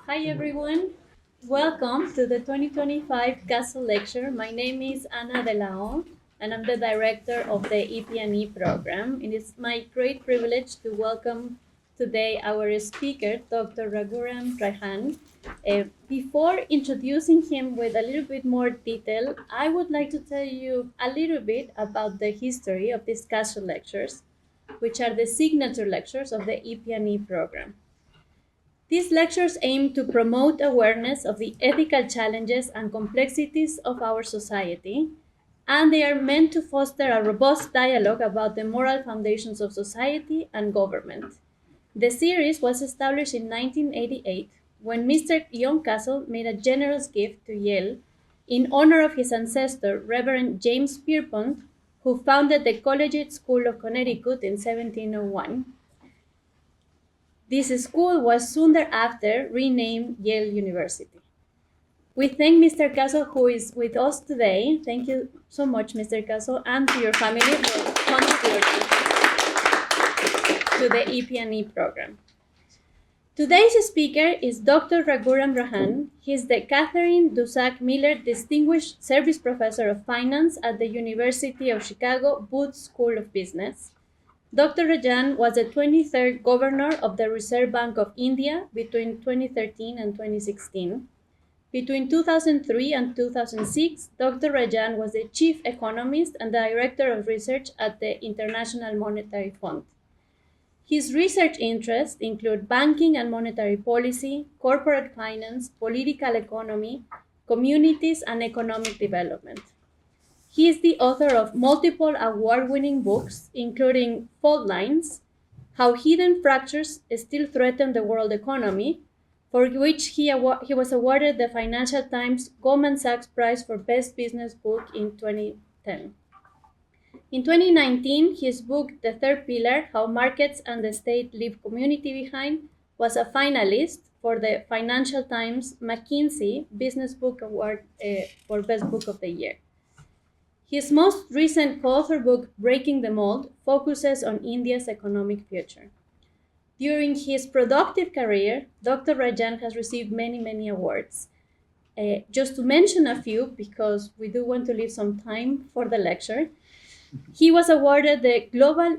Hi everyone, welcome to the 2025 Castle Lecture. My name is Ana de la O, and I'm the director of the EP&E program. It is my great privilege to welcome today our speaker, Dr. Raghuram Rajan. Before introducing him with a little bit more detail, I would like to tell you a little bit about the history of these Castle Lectures, which are the signature lectures of the EP&E program. These lectures aim to promote awareness of the ethical challenges and complexities of our society, and they are meant to foster a robust dialogue about the moral foundations of society and government. The series was established in 1988 when Mr. Ion Castle made a generous gift to Yale in honor of his ancestor, Reverend James Pierpont, who founded the Collegiate School of Connecticut in 1701. This school was soon thereafter renamed Yale University. We thank Mr. Castle, who is with us today. Thank you so much, Mr. Castle, and to your family for contributing to the EP&E program. Today's speaker is Dr. Raghuram Rajan. He is the Katherin Dusak Miller Distinguished Service Professor of Finance at the University of Chicago Booth School of Business. Dr. Rajan was the 23rd governor of the Reserve Bank of India between 2013 and 2016. Between 2003 and 2006, Dr. Rajan was the chief economist and director of research at the International Monetary Fund. His research interests include banking and monetary policy, corporate finance, political economy, communities, and economic development. He is the author of multiple award-winning books, including Fault Lines, How Hidden Fractures Still Threaten the World Economy, for which he was awarded the Financial Times Goldman Sachs Prize for Best Business Book in 2010. In 2019, his book, The Third Pillar, How Markets and the State Leave Community Behind, was a finalist for the Financial Times McKinsey Business Book Award for Best Book of the Year. His most recent co-author book, Breaking the Mold, focuses on India's economic future. During his productive career, Dr. Rajan has received many awards. Just to mention a few, because we do want to leave some time for the lecture, he was awarded the Global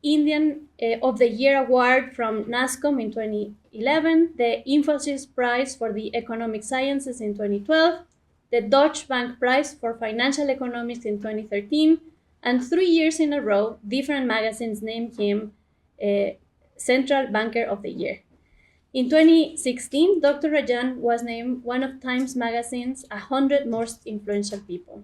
Indian of the Year Award from NASCOM in 2011, the Infosys Prize for the Economic Sciences in 2012, the Deutsche Bank Prize for Financial Economics in 2013, and 3 years in a row, different magazines named him Central Banker of the Year. In 2016, Dr. Rajan was named one of Times Magazine's 100 Most Influential People.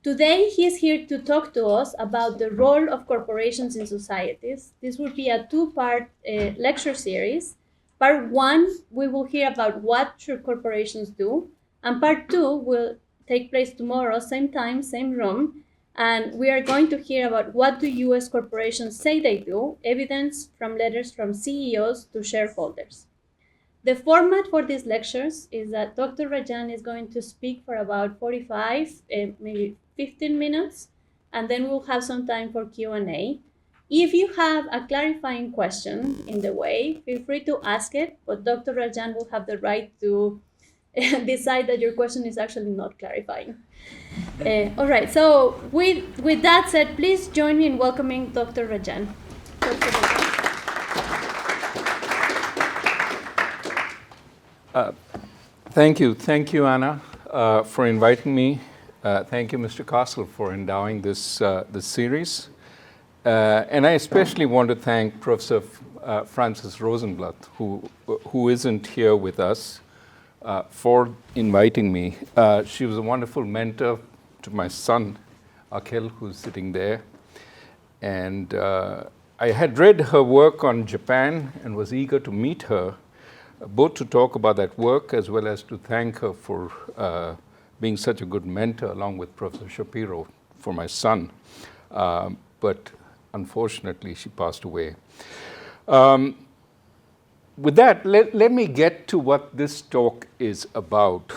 Today, he is here to talk to us about the role of corporations in societies. This will be a two-part lecture series. Part one, we will hear about what should corporations do, and part two will take place tomorrow, same time, same room, and we are going to hear about what do US corporations say they do, evidence from letters from CEOs to shareholders. The format for these lectures is that Dr. Rajan is going to speak for about 45, maybe 15 minutes, and then we'll have some time for Q&A. If you have a clarifying question in the way, feel free to ask it, but Dr. Rajan will have the right to decide that your question is actually not clarifying. All right, so with that said, please join me in welcoming Dr. Rajan. Dr. Rajan. Thank you, Anna, for inviting me. Thank you, Mr. Castle, for endowing this series. And I especially want to thank Professor Frances Rosenblatt, who isn't here with us, for inviting me. She was a wonderful mentor to my son, Akhil, who's sitting there. And I had read her work on Japan and was eager to meet her, both to talk about that work as well as to thank her for being such a good mentor, along with Professor Shapiro, for my son. But unfortunately, she passed away. With that, let me get to what this talk is about.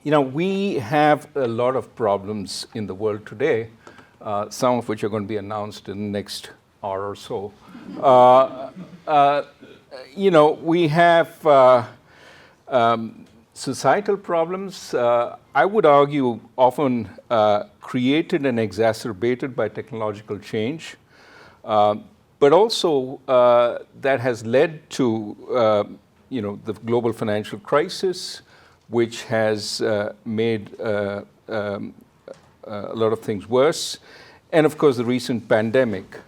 We have a lot of problems in the world today, some of which are going to be announced in the next hour or so. we have societal problems, I would argue, often created and exacerbated by technological change, but also that has led to, the global financial crisis, which has made a lot of things worse, and of course the recent pandemic.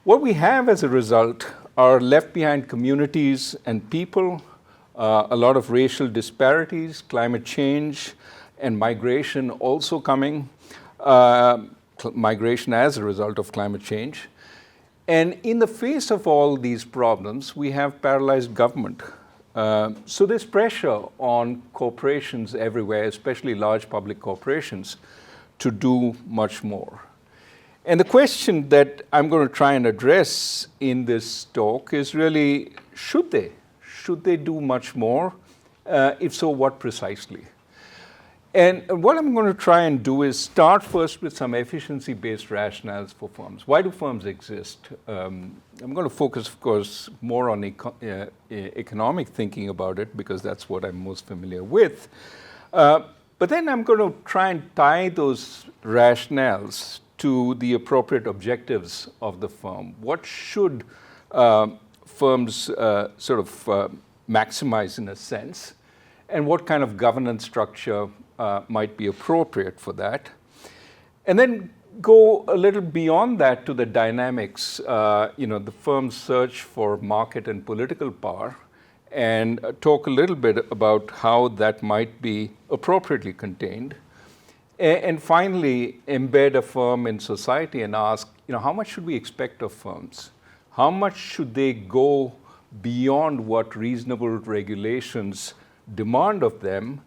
What we have as a result are left behind communities and people, a lot of racial disparities, climate change, and migration also coming, migration as a result of climate change. And in the face of all these problems, we have paralyzed government. So there's pressure on corporations everywhere, especially large public corporations, to do much more. And the question that I'm going to try and address in this talk is really, should they? Should they do much more? If so, what precisely? And what I'm going to try and do is start first with some efficiency-based rationales for firms. Why do firms exist? I'm going to focus, of course, more on economic thinking about it, because that's what I'm most familiar with. But then I'm going to try and tie those rationales to the appropriate objectives of the firm. What should firms maximize in a sense? And what kind of governance structure might be appropriate for that? And then go a little beyond that to the dynamics, the firm's search for market and political power, and talk a little bit about how that might be appropriately contained. And finally, embed a firm in society and ask, how much should we expect of firms? How much should they go beyond what reasonable regulations demand of them,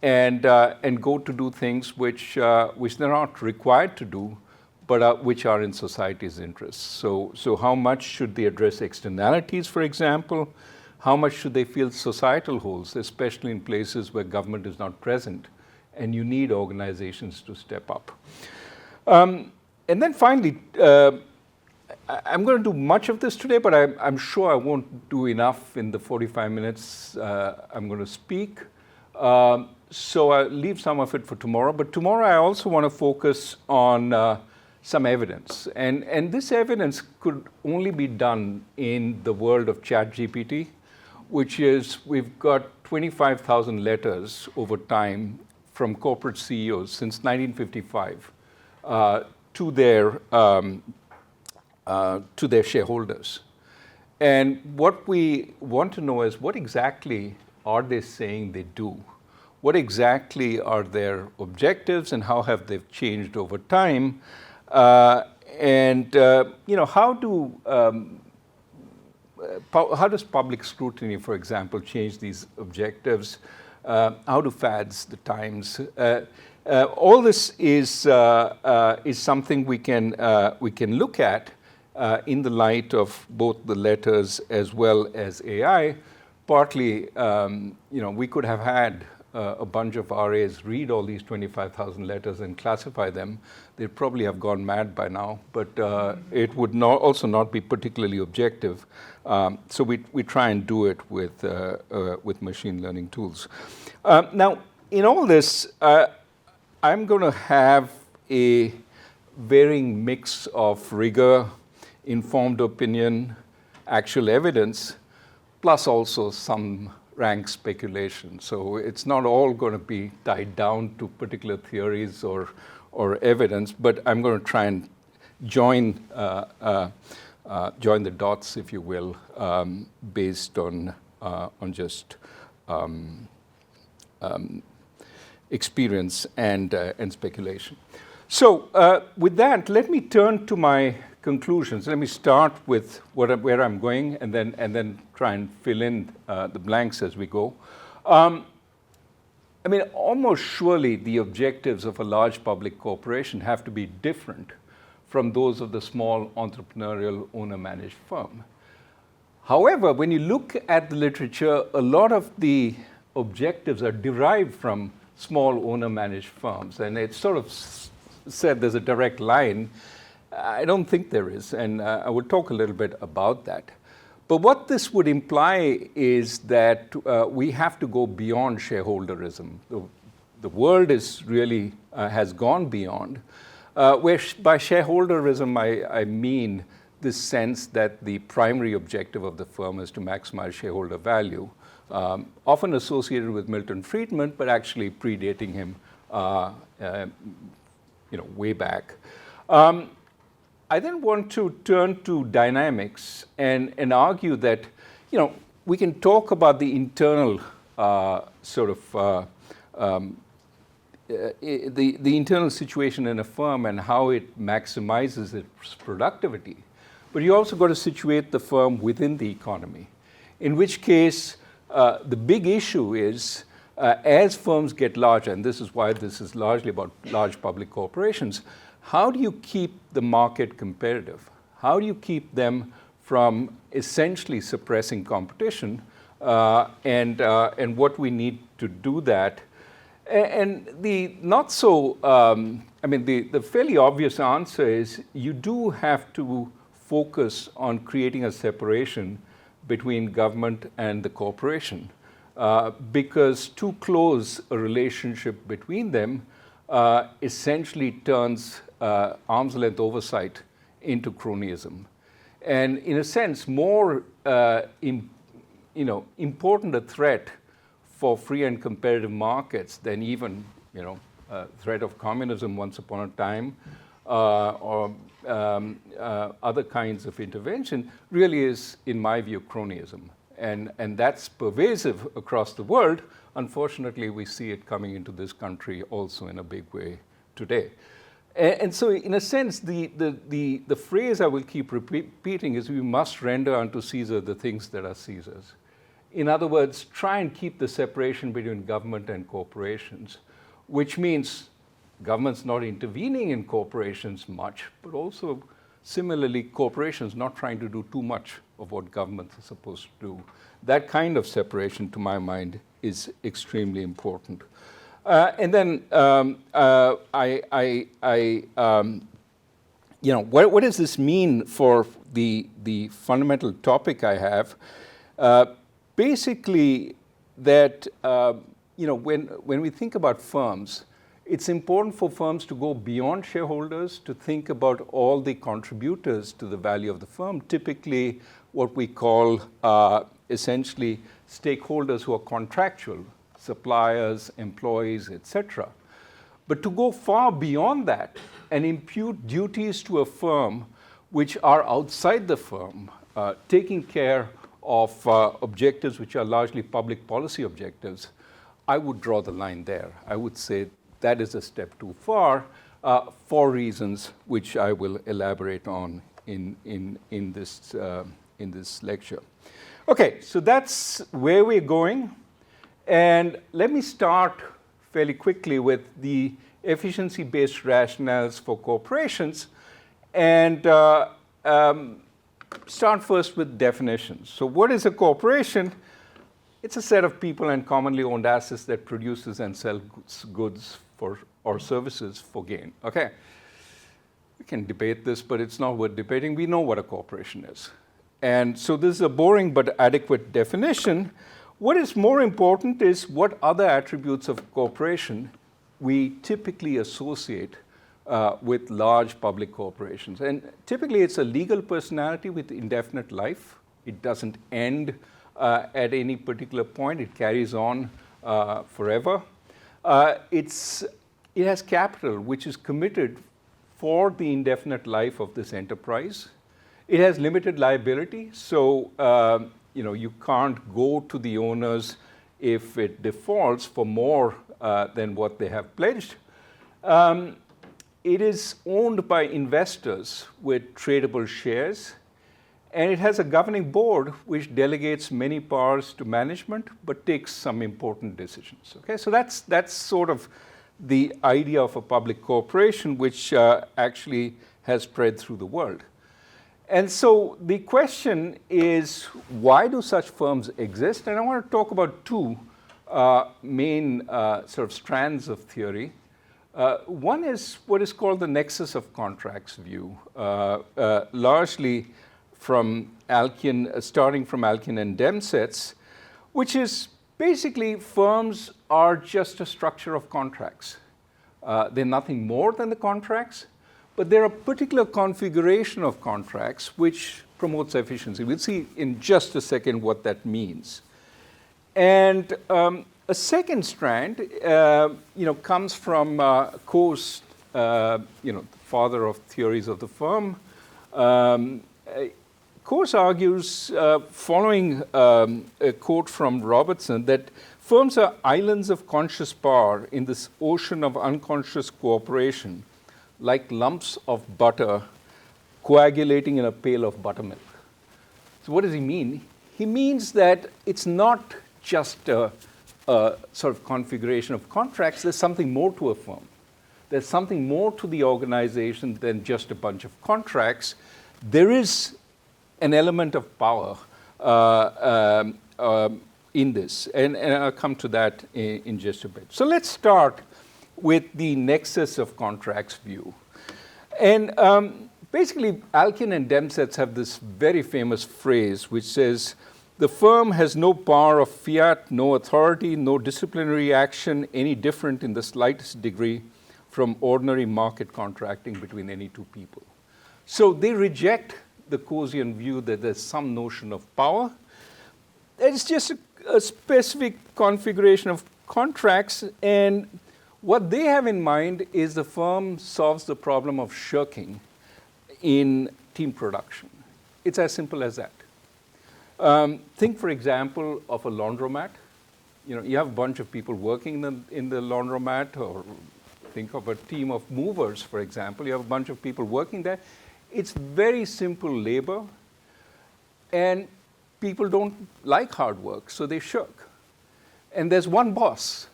and go to do things which they're not required to do, but which are in society's interests? So how much should they address externalities, for example? How much should they fill societal holes, especially in places where government is not present, and you need organizations to step up? And then finally, I'm going to do much of this today, but I'm sure I won't do enough in the 45 minutes I'm going to speak. So I'll leave some of it for tomorrow. But tomorrow I also want to focus on some evidence. And this evidence could only be done in the world of ChatGPT, which is we've got 25,000 letters over time from corporate CEOs since 1955 to their shareholders. And what we want to know is, what exactly are they saying they do? What exactly are their objectives, and how have they changed over time? How does public scrutiny, for example, change these objectives? How do fads, the times? All this is something we can look at in the light of both the letters as well as AI. Partly, we could have had a bunch of RAs read all these 25,000 letters and classify them. They'd probably have gone mad by now, but it would also not be particularly objective. So we try and do it with machine learning tools. Now, in all this, I'm going to have a varying mix of rigor, informed opinion, actual evidence, plus also some rank speculation. So it's not all going to be tied down to particular theories or evidence, but I'm going to try and join the dots, if you will, based on just experience and speculation. So with that, let me turn to my conclusions. Let me start with where I'm going, and then try and fill in the blanks as we go. Almost surely the objectives of a large public corporation have to be different from those of the small entrepreneurial owner-managed firm. However, when you look at the literature, a lot of the objectives are derived from small owner-managed firms, and it's sort of said there's a direct line. I don't think there is, and I will talk a little bit about that. But what this would imply is that we have to go beyond shareholderism. The world is really has gone beyond. Where by shareholderism, I mean this sense that the primary objective of the firm is to maximize shareholder value, often associated with Milton Friedman, but actually predating him, way back. I then want to turn to dynamics and argue that, we can talk about the internal the internal situation in a firm and how it maximizes its productivity. But you also got to situate the firm within the economy, in which case the big issue is as firms get larger, and this is why this is largely about large public corporations, how do you keep the market competitive? How do you keep them from essentially suppressing competition? And what we need to do that. And the not so, the fairly obvious answer is you do have to focus on creating a separation between government and the corporation, because too close a relationship between them essentially turns arm's length oversight into cronyism. And in a sense, more important a threat for free and competitive markets than even threat of communism once upon a time or other kinds of intervention really is, in my view, cronyism. And that's pervasive across the world. Unfortunately, we see it coming into this country also in a big way today. And so, in a sense, the phrase I will keep repeating is we must render unto Caesar the things that are Caesar's. In other words, try and keep the separation between government and corporations, which means government's not intervening in corporations much, but also similarly, corporations not trying to do too much of what governments are supposed to do. That kind of separation, to my mind, is extremely important. And then what does this mean for the fundamental topic I have? Basically, that when we think about firms, it's important for firms to go beyond shareholders, to think about all the contributors to the value of the firm, typically what we call essentially stakeholders who are contractual, suppliers, employees, etc. But to go far beyond that and impute duties to a firm which are outside the firm, taking care of objectives which are largely public policy objectives, I would draw the line there. I would say that is a step too far for reasons which I will elaborate on in this lecture. Okay, so that's where we're going. And let me start fairly quickly with the efficiency-based rationales for corporations and start first with definitions. So what is a corporation? It's a set of people and commonly owned assets that produces and sells goods or services for gain. Okay, we can debate this, but it's not worth debating. We know what a corporation is. And so this is a boring but adequate definition. What is more important is what other attributes of corporation we typically associate with large public corporations. And typically it's a legal personality with indefinite life. It doesn't end at any particular point. It carries on forever. It has capital which is committed for the indefinite life of this enterprise. It has limited liability, so you can't go to the owners if it defaults for more than what they have pledged. It is owned by investors with tradable shares, and it has a governing board which delegates many powers to management but takes some important decisions. Okay, so that's sort of the idea of a public corporation which actually has spread through the world. And so the question is, why do such firms exist? And I want to talk about two main sort of strands of theory. One is what is called the nexus of contracts view, largely from starting from Alkin and Demsetz, which is basically firms are just a structure of contracts. They're nothing more than the contracts, but they're a particular configuration of contracts which promotes efficiency. We'll see in just a second what that means. And a second strand, comes from Coase, the father of theories of the firm. Coase argues, following a quote from Robertson, that firms are islands of conscious power in this ocean of unconscious cooperation, like lumps of butter coagulating in a pail of buttermilk. So what does he mean? He means that it's not just a sort of configuration of contracts. There's something more to a firm. There's something more to the organization than just a bunch of contracts. There is an element of power in this, and I'll come to that in just a bit. So let's start with the nexus of contracts view. And basically, Alkin and Demsetz have this very famous phrase which says, the firm has no power of fiat, no authority, no disciplinary action, any different in the slightest degree from ordinary market contracting between any two people. So they reject the Coasian view that there's some notion of power. It's just a specific configuration of contracts, and what they have in mind is the firm solves the problem of shirking in team production. It's as simple as that. Think, for example, of a laundromat. You have a bunch of people working in the laundromat, or think of a team of movers, for example. You have a bunch of people working there. It's very simple labor, and people don't like hard work, so they shirk. And there's one boss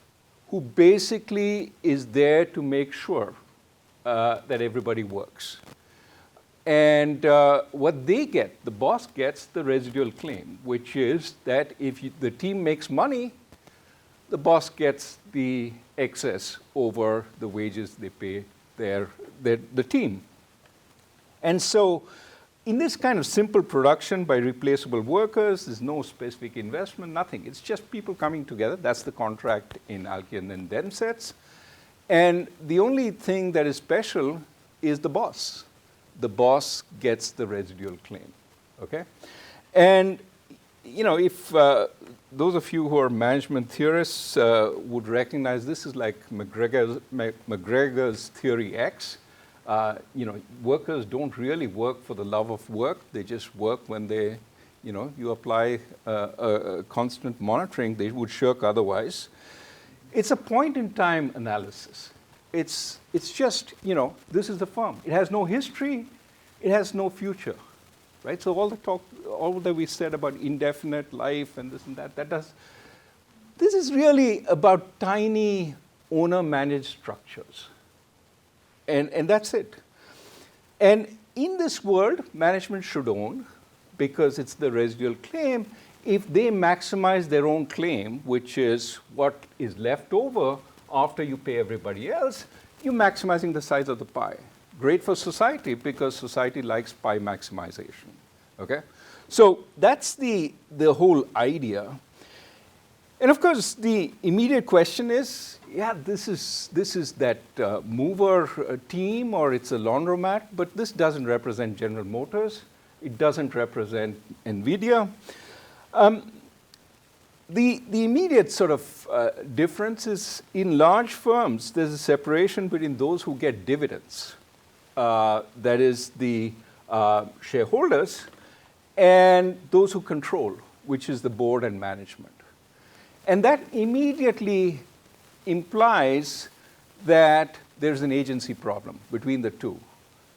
who basically is there to make sure that everybody works. And what they get, the boss gets the residual claim, which is that if the team makes money, the boss gets the excess over the wages they pay the team. And so in this kind of simple production by replaceable workers, there's no specific investment, nothing. It's just people coming together. That's the contract in Alkin and Demsetz. And the only thing that is special is the boss. The boss gets the residual claim, okay? And, if those of you who are management theorists would recognize this is like McGregor's theory X. Workers don't really work for the love of work. They just work when they, you apply a constant monitoring. They would shirk otherwise. It's a point-in-time analysis. It's just, this is the firm. It has no history. It has no future, right? So all that we said about indefinite life and this and that, this is really about tiny owner-managed structures. And that's it. And in this world, management should own, because it's the residual claim. If they maximize their own claim, which is what is left over after you pay everybody else, you're maximizing the size of the pie. Great for society, because society likes pie maximization. Okay? So that's the whole idea. And of course, the immediate question is, this is that mover team, or it's a laundromat, but this doesn't represent General Motors. It doesn't represent NVIDIA. The immediate sort of difference is in large firms, there's a separation between those who get dividends, that is the shareholders, and those who control, which is the board and management. And that immediately implies that there's an agency problem between the two.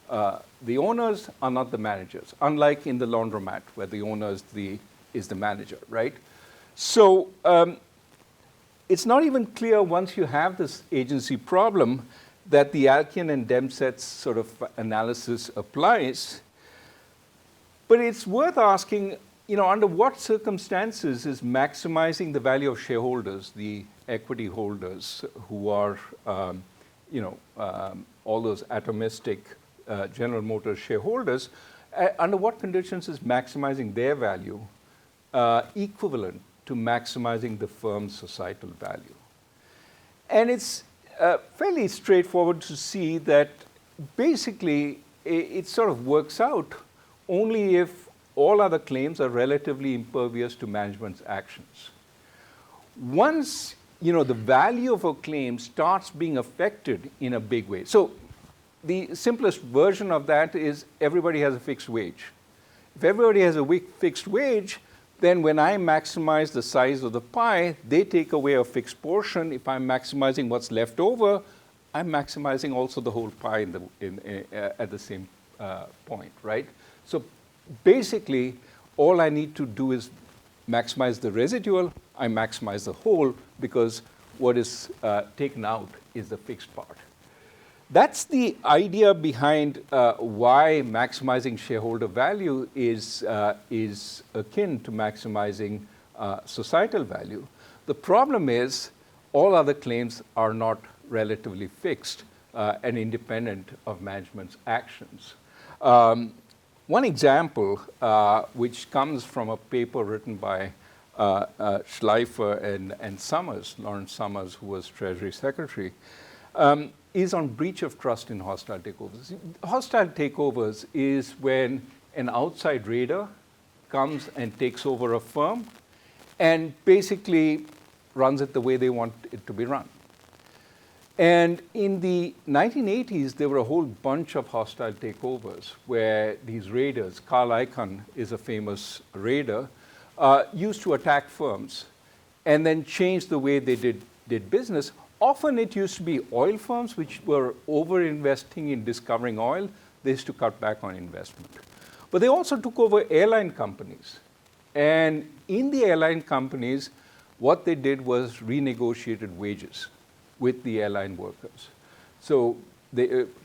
The owners are not the managers, unlike in the laundromat, where the owner is the manager, right? So it's not even clear, once you have this agency problem, that the Alkin and Demsetz sort of analysis applies. But it's worth asking, under what circumstances is maximizing the value of shareholders, the equity holders who are, all those atomistic General Motors shareholders, under what conditions is maximizing their value equivalent to maximizing the firm's societal value? And it's fairly straightforward to see that basically it sort of works out only if all other claims are relatively impervious to management's actions. Once the value of a claim starts being affected in a big way. So the simplest version of that is everybody has a fixed wage. If everybody has a fixed wage, then when I maximize the size of the pie, they take away a fixed portion. If I'm maximizing what's left over, I'm maximizing also the whole pie at the same point, right? So basically, all I need to do is maximize the residual, I maximize the whole, because what is taken out is the fixed part. That's the idea behind why maximizing shareholder value is akin to maximizing societal value. The problem is all other claims are not relatively fixed and independent of management's actions. One example, which comes from a paper written by Schleifer and Summers, Lawrence Summers, who was Treasury Secretary, is on breach of trust in hostile takeovers. Hostile takeovers is when an outside raider comes and takes over a firm and basically runs it the way they want it to be run. And in the 1980s, there were a whole bunch of hostile takeovers where these raiders, Carl Icahn is a famous raider, used to attack firms and then change the way they did business. Often it used to be oil firms which were over-investing in discovering oil. They used to cut back on investment. But they also took over airline companies. And in the airline companies, what they did was renegotiated wages with the airline workers. So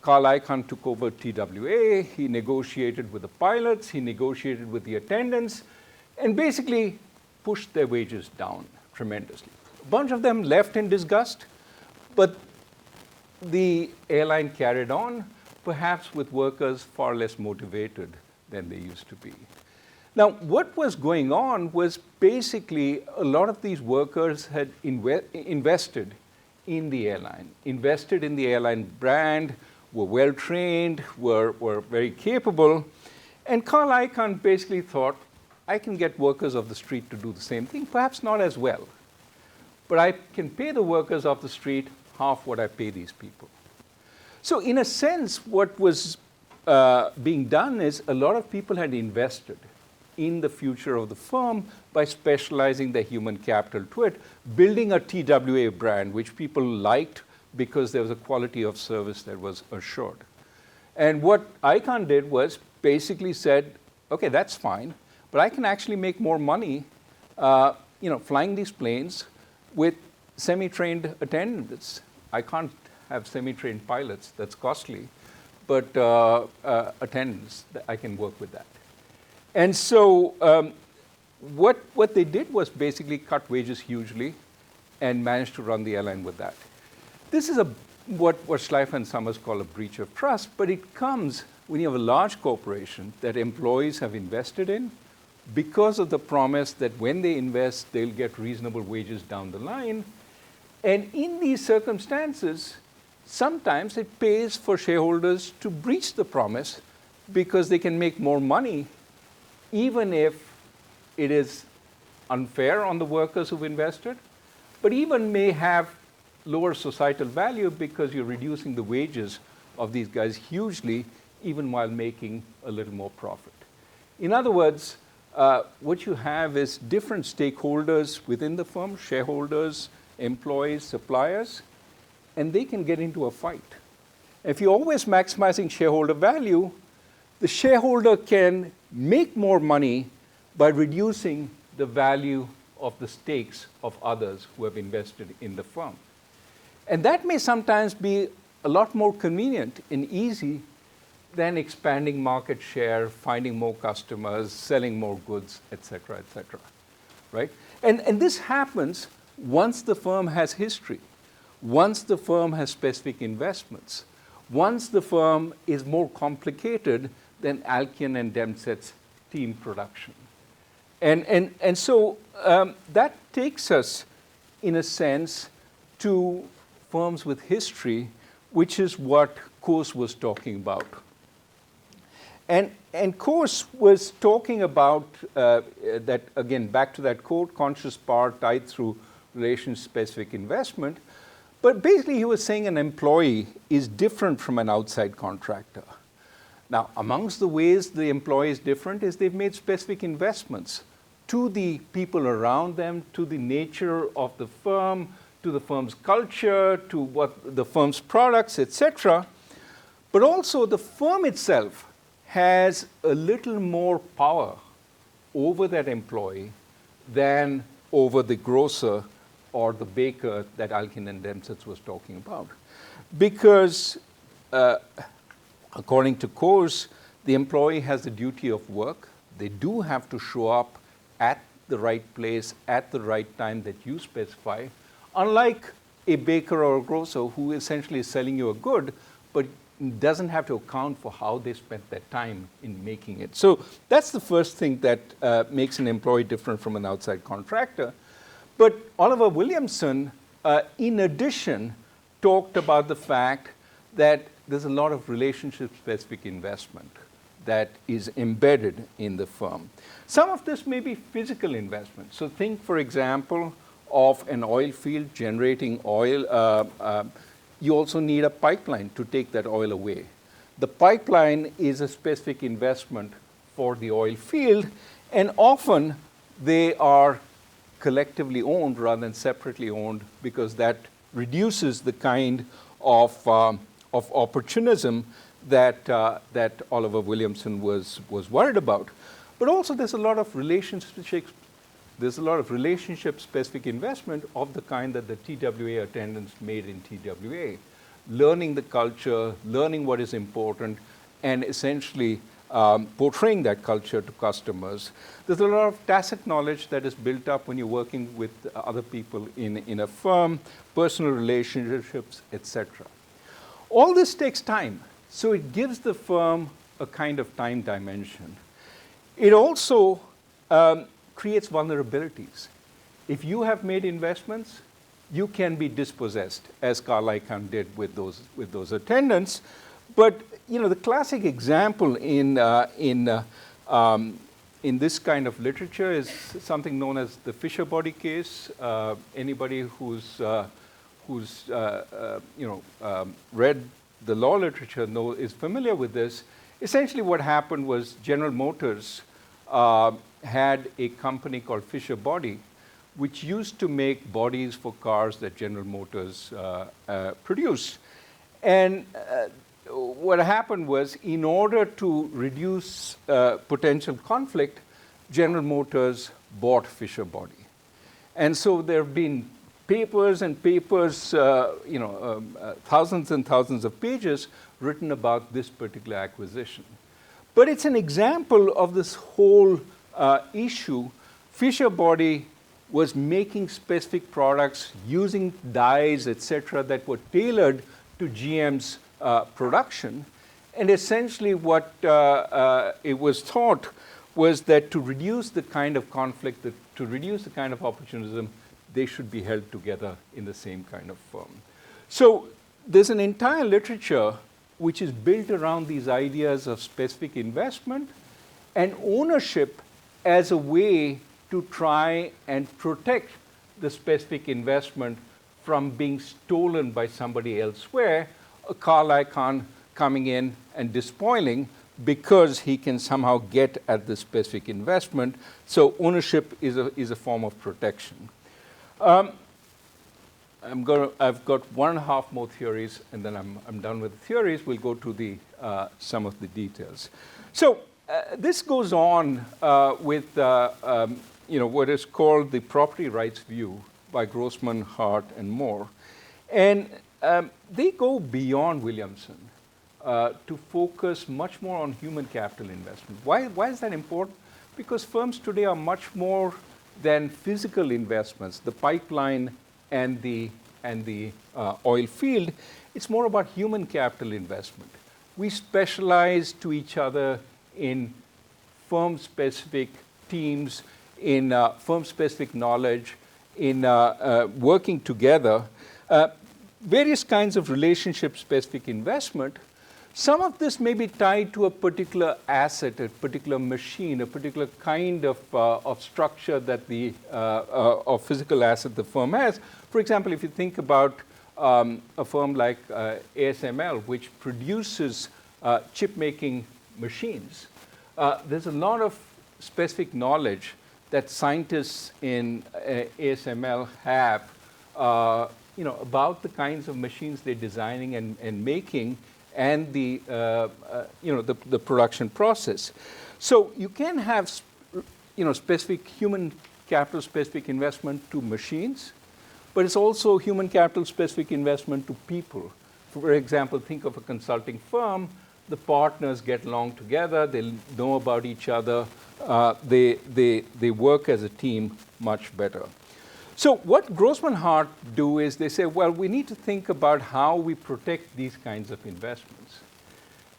Carl Icahn took over TWA, he negotiated with the pilots, he negotiated with the attendants, and basically pushed their wages down tremendously. A bunch of them left in disgust, but the airline carried on, perhaps with workers far less motivated than they used to be. Now, what was going on was basically a lot of these workers had invested in the airline brand, were well-trained, were very capable, and Carl Icahn basically thought, I can get workers of the street to do the same thing, perhaps not as well, but I can pay the workers of the street half what I pay these people. So in a sense, what was being done is a lot of people had invested in the future of the firm by specializing their human capital to it, building a TWA brand, which people liked because there was a quality of service that was assured. And what Icahn did was basically said, okay, that's fine, but I can actually make more money flying these planes with semi-trained attendants. I can't have semi-trained pilots, that's costly, but attendants, I can work with that. And so what they did was basically cut wages hugely and managed to run the airline with that. This is what Schleifer and Summers call a breach of trust, but it comes when you have a large corporation that employees have invested in because of the promise that when they invest, they'll get reasonable wages down the line. And in these circumstances, sometimes it pays for shareholders to breach the promise because they can make more money even if it is unfair on the workers who've invested, but even may have lower societal value because you're reducing the wages of these guys hugely, even while making a little more profit. In other words, what you have is different stakeholders within the firm, shareholders, employees, suppliers, and they can get into a fight. If you're always maximizing shareholder value, the shareholder can make more money by reducing the value of the stakes of others who have invested in the firm. And that may sometimes be a lot more convenient and easy than expanding market share, finding more customers, selling more goods, et cetera, right? And this happens once the firm has history, once the firm has specific investments, once the firm is more complicated than Alkian and Demset's team production. And so that takes us, in a sense, to firms with history, which is what Coase was talking about. And Coase was talking about that, again, back to that quote, conscious power tied through relation-specific investment. But basically, he was saying an employee is different from an outside contractor. Now, amongst the ways the employee is different is they've made specific investments to the people around them, to the nature of the firm, to the firm's culture, to what the firm's products, etc. But also the firm itself has a little more power over that employee than over the grocer or the baker that Alkin and Demsetz was talking about. Because according to Coase, the employee has the duty of work. They do have to show up at the right place, at the right time that you specify, unlike a baker or a grocer who essentially is selling you a good, but doesn't have to account for how they spent their time in making it. So that's the first thing that makes an employee different from an outside contractor. But Oliver Williamson, in addition, talked about the fact that there's a lot of relationship-specific investment that is embedded in the firm. Some of this may be physical investment. So think, for example, of an oil field generating oil. You also need a pipeline to take that oil away. The pipeline is a specific investment for the oil field, and often they are collectively owned rather than separately owned, because that reduces the kind of opportunism that Oliver Williamson was worried about. But also there's a lot of relationship-specific investment of the kind that the TWA attendants made in TWA, learning the culture, learning what is important, and essentially portraying that culture to customers. There's a lot of tacit knowledge that is built up when you're working with other people in a firm, personal relationships, etc. All this takes time, so it gives the firm a kind of time dimension. It also creates vulnerabilities. If you have made investments, you can be dispossessed, as Carl Icahn did with those attendants. But the classic example in this kind of literature is something known as the Fisher body case. Anybody who's read the law literature is familiar with this. Essentially, what happened was General Motors had a company called Fisher Body, which used to make bodies for cars that General Motors produced. And what happened was, in order to reduce potential conflict, General Motors bought Fisher Body. And so there have been papers and papers, thousands and thousands of pages written about this particular acquisition. But it's an example of this whole issue. Fisher Body was making specific products using dyes, etc., that were tailored to GM's production. And essentially what it was thought was that to reduce the kind of conflict, to reduce the kind of opportunism, they should be held together in the same kind of firm. So there's an entire literature which is built around these ideas of specific investment and ownership as a way to try and protect the specific investment from being stolen by somebody elsewhere, Carl Icahn coming in and despoiling because he can somehow get at the specific investment. So ownership is a form of protection. I've got 1.5 more theories, and then I'm done with the theories. We'll go to some of the details. So this goes on with what is called the property rights view by Grossman, Hart, and Moore. And they go beyond Williamson to focus much more on human capital investment. Why is that important? Because firms today are much more than physical investments, the pipeline and the oil field. It's more about human capital investment. We specialize to each other in firm-specific teams, in firm-specific knowledge, in working together, various kinds of relationship-specific investment. Some of this may be tied to a particular asset, a particular machine, a particular kind of structure that the of physical asset the firm has. For example, if you think about a firm like ASML, which produces chip-making machines, there's a lot of specific knowledge that scientists in ASML have, about the kinds of machines they're designing and making, and the production process. So you can have specific human capital specific investment to machines, but it's also human capital specific investment to people. For example, think of a consulting firm. The partners get along together, they know about each other, they work as a team much better. So what Grossman Hart do is they say, well, we need to think about how we protect these kinds of investments.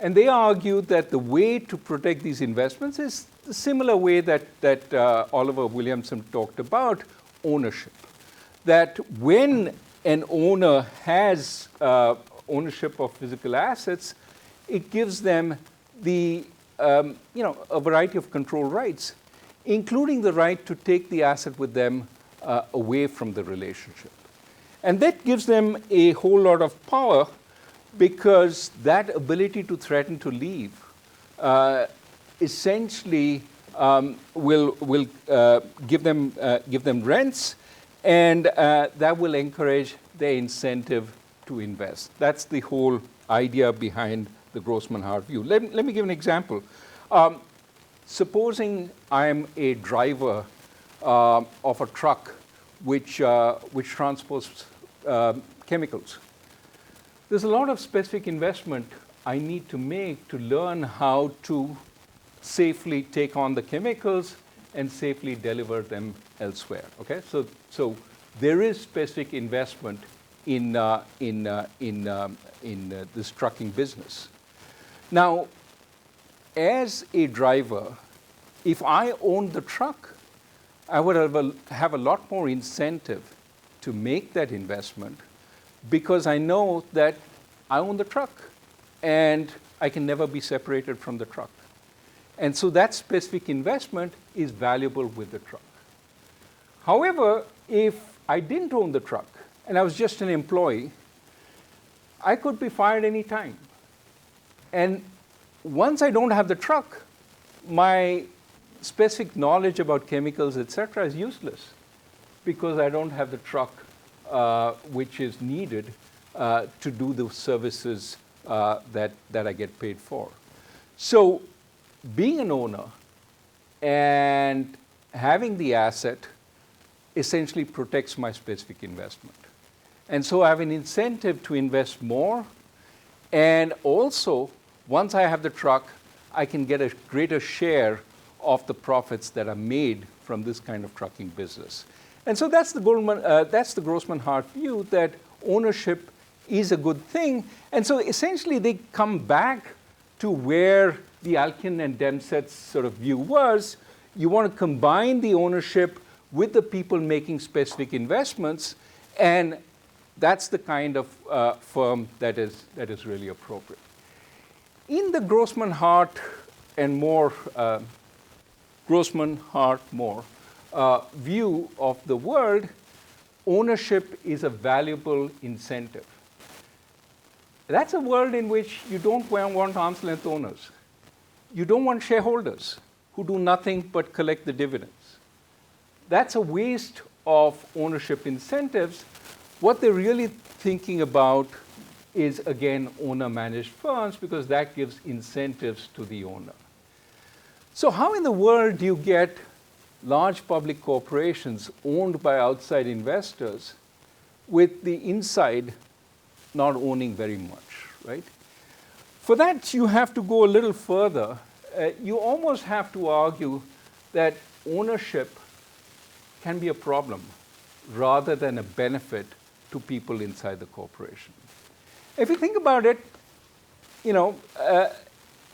And they argue that the way to protect these investments is the similar way that Oliver Williamson talked about, ownership. That when an owner has ownership of physical assets, it gives them a variety of control rights, including the right to take the asset with them away from the relationship. And that gives them a whole lot of power, because that ability to threaten to leave essentially will give them rents, and that will encourage their incentive to invest. That's the whole idea behind the Grossman Hart view. Let me give an example. Supposing I'm a driver of a truck which transports chemicals. There's a lot of specific investment I need to make to learn how to safely take on the chemicals and safely deliver them elsewhere. Okay, so there is specific investment in this trucking business. Now, as a driver, if I owned the truck, I would have a lot more incentive to make that investment, because I know that I own the truck and I can never be separated from the truck. And so that specific investment is valuable with the truck. However, if I didn't own the truck and I was just an employee, I could be fired any time. And once I don't have the truck, my specific knowledge about chemicals, etc., is useless, because I don't have the truck which is needed to do the services that I get paid for. So being an owner and having the asset essentially protects my specific investment. And so I have an incentive to invest more, and also, once I have the truck, I can get a greater share of the profits that are made from this kind of trucking business. And so that's the Grossman Hart view, that ownership is a good thing. And so essentially they come back to where the Alkin and Demset's sort of view was. You want to combine the ownership with the people making specific investments, and that's the kind of firm that is really appropriate. In the Grossman Hart and Moore view of the world, ownership is a valuable incentive. That's a world in which you don't want arm's length owners. You don't want shareholders who do nothing but collect the dividends. That's a waste of ownership incentives. What they're really thinking about is, again, owner-managed firms, because that gives incentives to the owner. So how in the world do you get large public corporations owned by outside investors with the inside not owning very much, right? For that, you have to go a little further. You almost have to argue that ownership can be a problem rather than a benefit to people inside the corporation. If you think about it,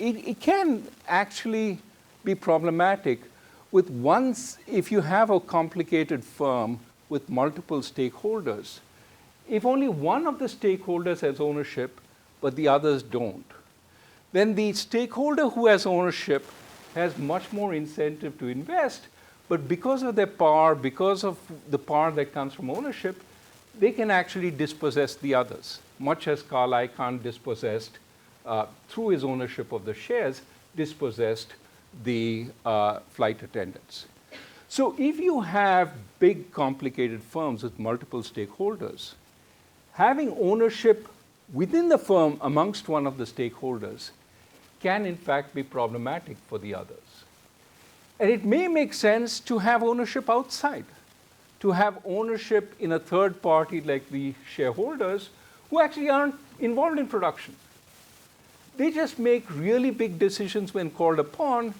it can actually be problematic if you have a complicated firm with multiple stakeholders. If only one of the stakeholders has ownership, but the others don't, then the stakeholder who has ownership has much more incentive to invest, but because of their power, because of the power that comes from ownership, they can actually dispossess the others, much as Carl Icahn dispossessed, through his ownership of the shares, dispossessed the flight attendants. So if you have big, complicated firms with multiple stakeholders, having ownership within the firm amongst one of the stakeholders can in fact be problematic for the others. And it may make sense to have ownership outside, to have ownership in a third party like the shareholders who actually aren't involved in production. They just make really big decisions when called upon,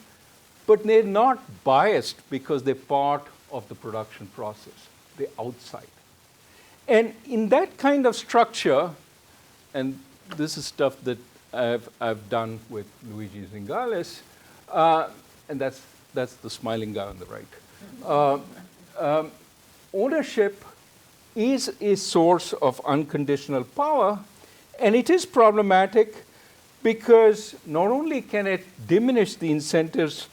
but they're not biased because they're part of the production process. They're outside. And in that kind of structure, and this is stuff that I've done with Luigi Zingales, and that's the smiling guy on the right. Ownership is a source of unconditional power, and it is problematic because not only can it diminish the incentives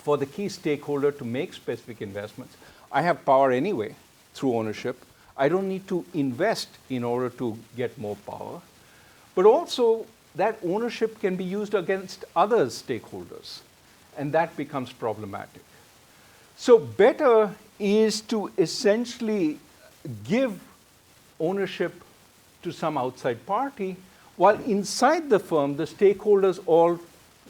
for the key stakeholder to make specific investments. I have power anyway through ownership. I don't need to invest in order to get more power. But also, that ownership can be used against other stakeholders, and that becomes problematic. So better is to essentially give ownership to some outside party, while inside the firm, the stakeholders all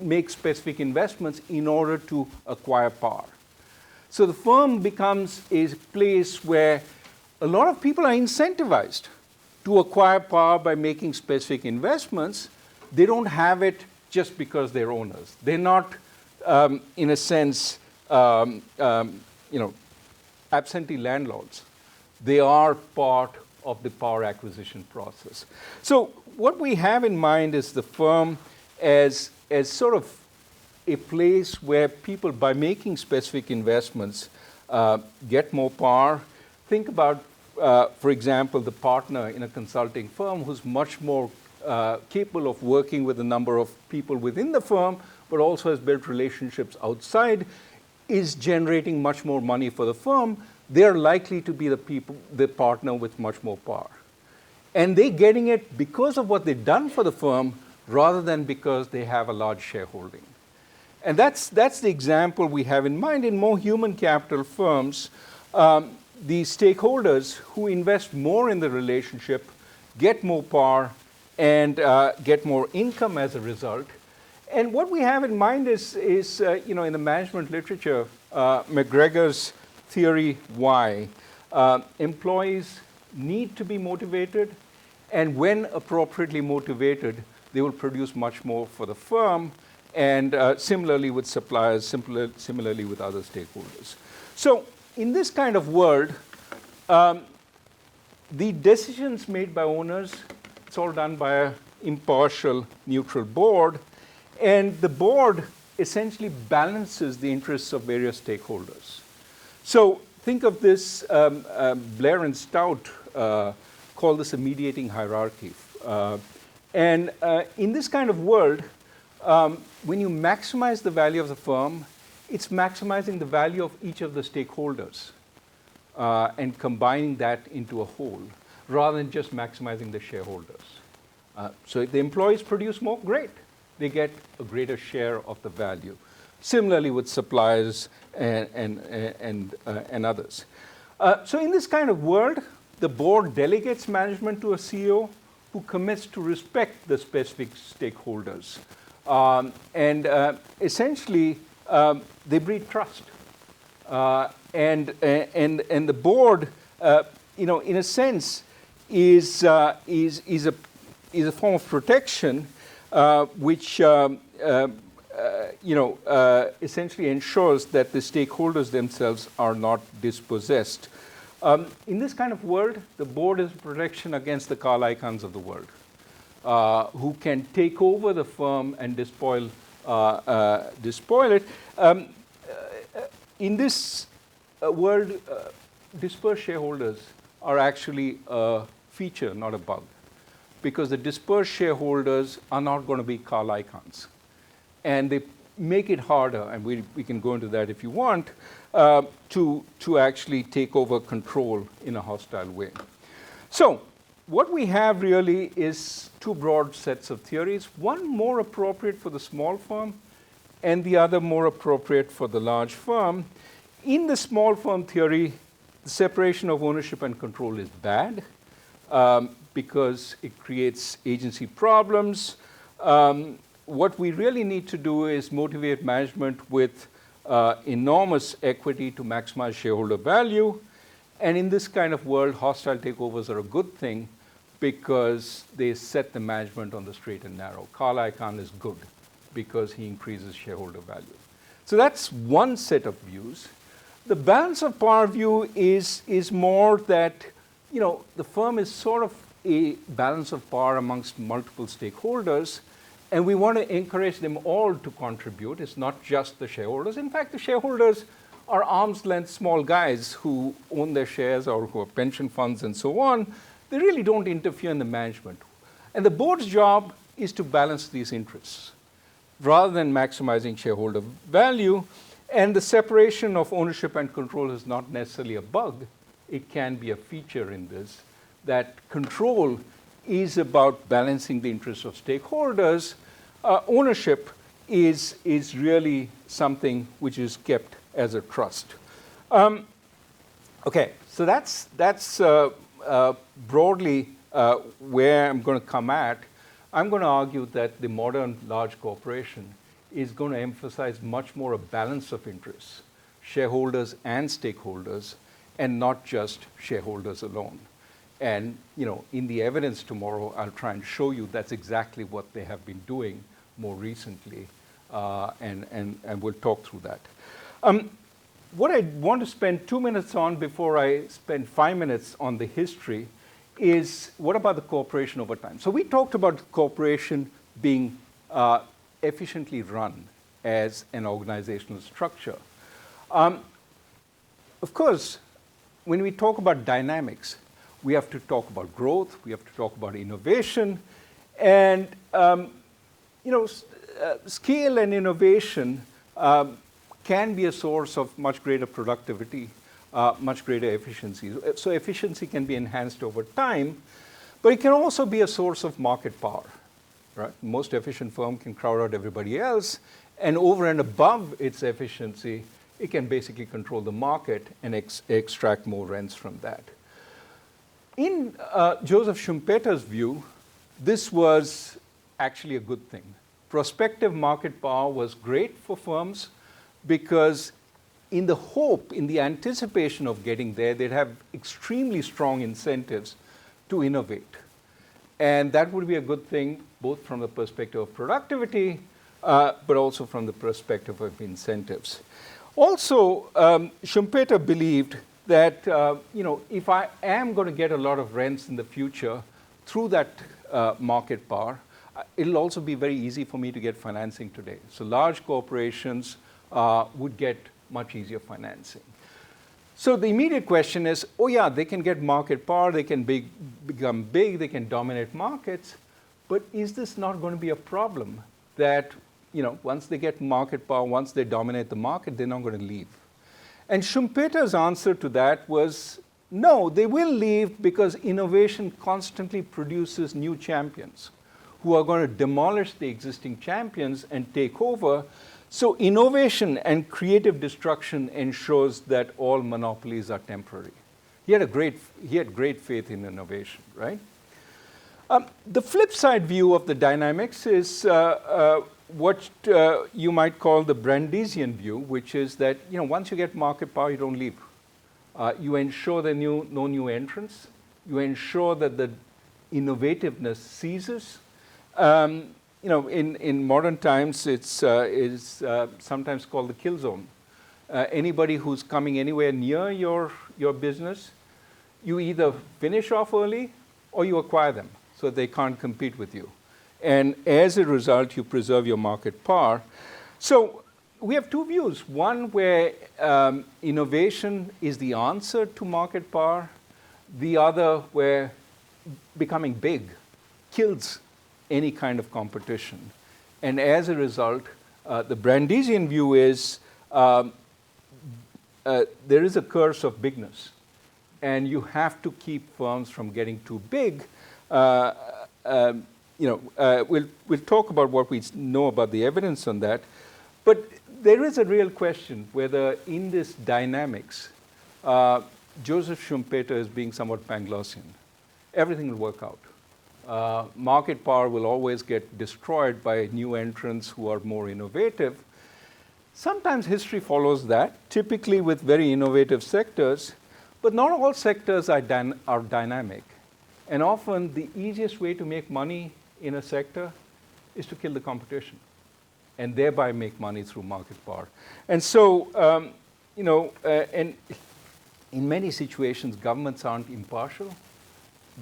make specific investments in order to acquire power. So the firm becomes a place where a lot of people are incentivized to acquire power by making specific investments. They don't have it just because they're owners. They're not, in a sense, absentee landlords. They are part of the power acquisition process. So what we have in mind is the firm as sort of a place where people, by making specific investments, get more power. Think about, for example, the partner in a consulting firm who's much more capable of working with a number of people within the firm, but also has built relationships outside, is generating much more money for the firm. They're likely to be the partner with much more power. And they're getting it because of what they've done for the firm, rather than because they have a large shareholding. And that's the example we have in mind. In more human capital firms, the stakeholders who invest more in the relationship get more power and get more income as a result. And what we have in mind is in the management literature, McGregor's theory why. Employees need to be motivated, and when appropriately motivated, they will produce much more for the firm, and similarly with suppliers, similarly with other stakeholders. So in this kind of world, the decisions made by owners, it's all done by an impartial, neutral board, and the board essentially balances the interests of various stakeholders. So think of this, Blair and Stout call this a mediating hierarchy. And in this kind of world, when you maximize the value of the firm, it's maximizing the value of each of the stakeholders and combining that into a whole, rather than just maximizing the shareholders. So if the employees produce more, great. They get a greater share of the value. Similarly with suppliers and others. So in this kind of world, the board delegates management to a CEO who commits to respect the specific stakeholders. Essentially, they breed trust. And the board, in a sense, is a form of protection which essentially ensures that the stakeholders themselves are not dispossessed. In this kind of world, the board is protection against the Carl Icahns of the world. who can take over the firm and despoil it. In this world, dispersed shareholders are actually a feature, not a bug, because the dispersed shareholders are not going to be Carl icons. And they make it harder, and we can go into that if you want, to actually take over control in a hostile way. So what we have really is two broad sets of theories, one more appropriate for the small firm and the other more appropriate for the large firm. In the small firm theory, the separation of ownership and control is bad because it creates agency problems. What we really need to do is motivate management with enormous equity to maximize shareholder value. And in this kind of world, hostile takeovers are a good thing because they set the management on the straight and narrow. Carl Icahn is good because he increases shareholder value. So that's one set of views. The balance of power view is more that, the firm is sort of a balance of power amongst multiple stakeholders, and we want to encourage them all to contribute. It's not just the shareholders. In fact, the shareholders are arm's length small guys who own their shares or who are pension funds and so on. They really don't interfere in the management. And the board's job is to balance these interests rather than maximizing shareholder value. And the separation of ownership and control is not necessarily a bug. It can be a feature in this, that control is about balancing the interests of stakeholders. Ownership is really something which is kept as a trust. Okay, so that's broadly where I'm going to come at. I'm going to argue that the modern large corporation is going to emphasize much more a balance of interests, shareholders and stakeholders, and not just shareholders alone. And in the evidence tomorrow, I'll try and show you that's exactly what they have been doing more recently, and we'll talk through that. What I want to spend 2 minutes on before I spend 5 minutes on the history is what about the corporation over time? So we talked about the corporation being efficiently run as an organizational structure. Of course, when we talk about dynamics, we have to talk about growth, we have to talk about innovation, and scale and innovation can be a source of much greater productivity, much greater efficiency. So efficiency can be enhanced over time, but it can also be a source of market power. Right? Most efficient firm can crowd out everybody else, and over and above its efficiency, it can basically control the market and extract more rents from that. In Joseph Schumpeter's view, this was actually a good thing. Prospective market power was great for firms because in the anticipation of getting there, they'd have extremely strong incentives to innovate. And that would be a good thing, both from the perspective of productivity, but also from the perspective of incentives. Also, Schumpeter believed that if I am going to get a lot of rents in the future through that market power, it'll also be very easy for me to get financing today. So large corporations would get much easier financing. So the immediate question is, oh yeah, they can get market power, they can become big, they can dominate markets, but is this not going to be a problem that once they get market power, once they dominate the market, they're not going to leave? And Schumpeter's answer to that was, no, they will leave because innovation constantly produces new champions who are going to demolish the existing champions and take over. So innovation and creative destruction ensures that all monopolies are temporary. He had great faith in innovation, right? The flip side view of the dynamics is what you might call the Brandeisian view, which is that once you get market power, you don't leave. You ensure there are no new entrants. You ensure that the innovativeness ceases. In modern times, it's sometimes called the kill zone. Anybody who's coming anywhere near your business, you either finish off early or you acquire them. so they can't compete with you. And as a result, you preserve your market power. So we have two views. One where innovation is the answer to market power. The other where becoming big kills any kind of competition. And as a result, the Brandesian view is there is a curse of bigness. And you have to keep firms from getting too big. We'll talk about what we know about the evidence on that. But there is a real question whether in this dynamics, Joseph Schumpeter is being somewhat Panglossian. Everything will work out. Market power will always get destroyed by new entrants who are more innovative. Sometimes history follows that, typically with very innovative sectors, but not all sectors are dynamic. And often the easiest way to make money in a sector is to kill the competition and thereby make money through market power. And so, and in many situations, governments aren't impartial.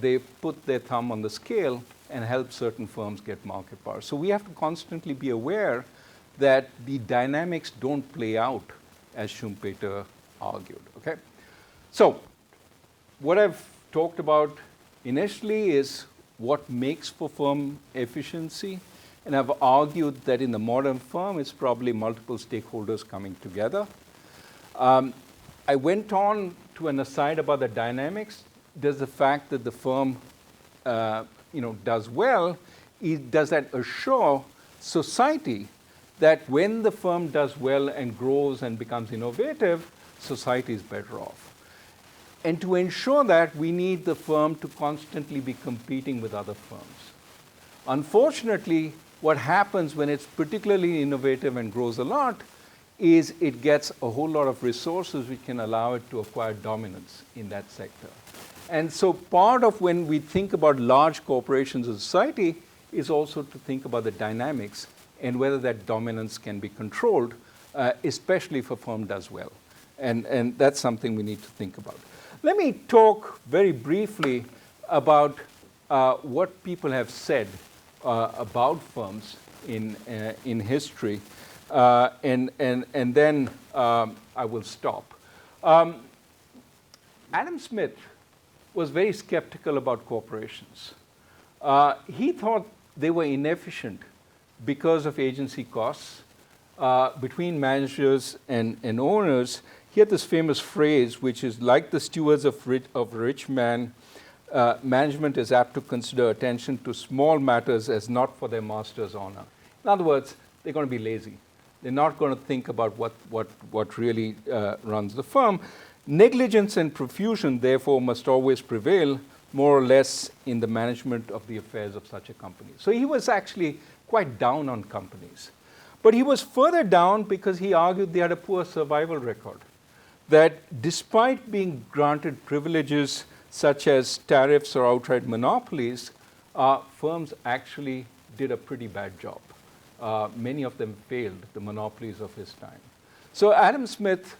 They put their thumb on the scale and help certain firms get market power. So we have to constantly be aware that the dynamics don't play out as Schumpeter argued, okay? So what I've talked about initially is what makes for firm efficiency. And I've argued that in the modern firm, it's probably multiple stakeholders coming together. I went on to an aside about the dynamics. Does the fact that the firm does well, does that assure society that when the firm does well and grows and becomes innovative, society is better off? And to ensure that, we need the firm to constantly be competing with other firms. Unfortunately, what happens when it's particularly innovative and grows a lot is it gets a whole lot of resources which can allow it to acquire dominance in that sector. And so part of when we think about large corporations in society is also to think about the dynamics and whether that dominance can be controlled, especially if a firm does well. And that's something we need to think about. Let me talk very briefly about what people have said about firms in history, and then I will stop. Adam Smith was very skeptical about corporations. He thought they were inefficient because of agency costs between managers and owners. He had this famous phrase, which is, like the stewards of a rich man, management is apt to consider attention to small matters as not for their master's honor. In other words, they're going to be lazy. They're not going to think about what really runs the firm. Negligence and profusion, therefore, must always prevail, more or less, in the management of the affairs of such a company. So he was actually quite down on companies. But he was further down because he argued they had a poor survival record. That despite being granted privileges such as tariffs or outright monopolies, firms actually did a pretty bad job. Many of them failed, the monopolies of his time. So Adam Smith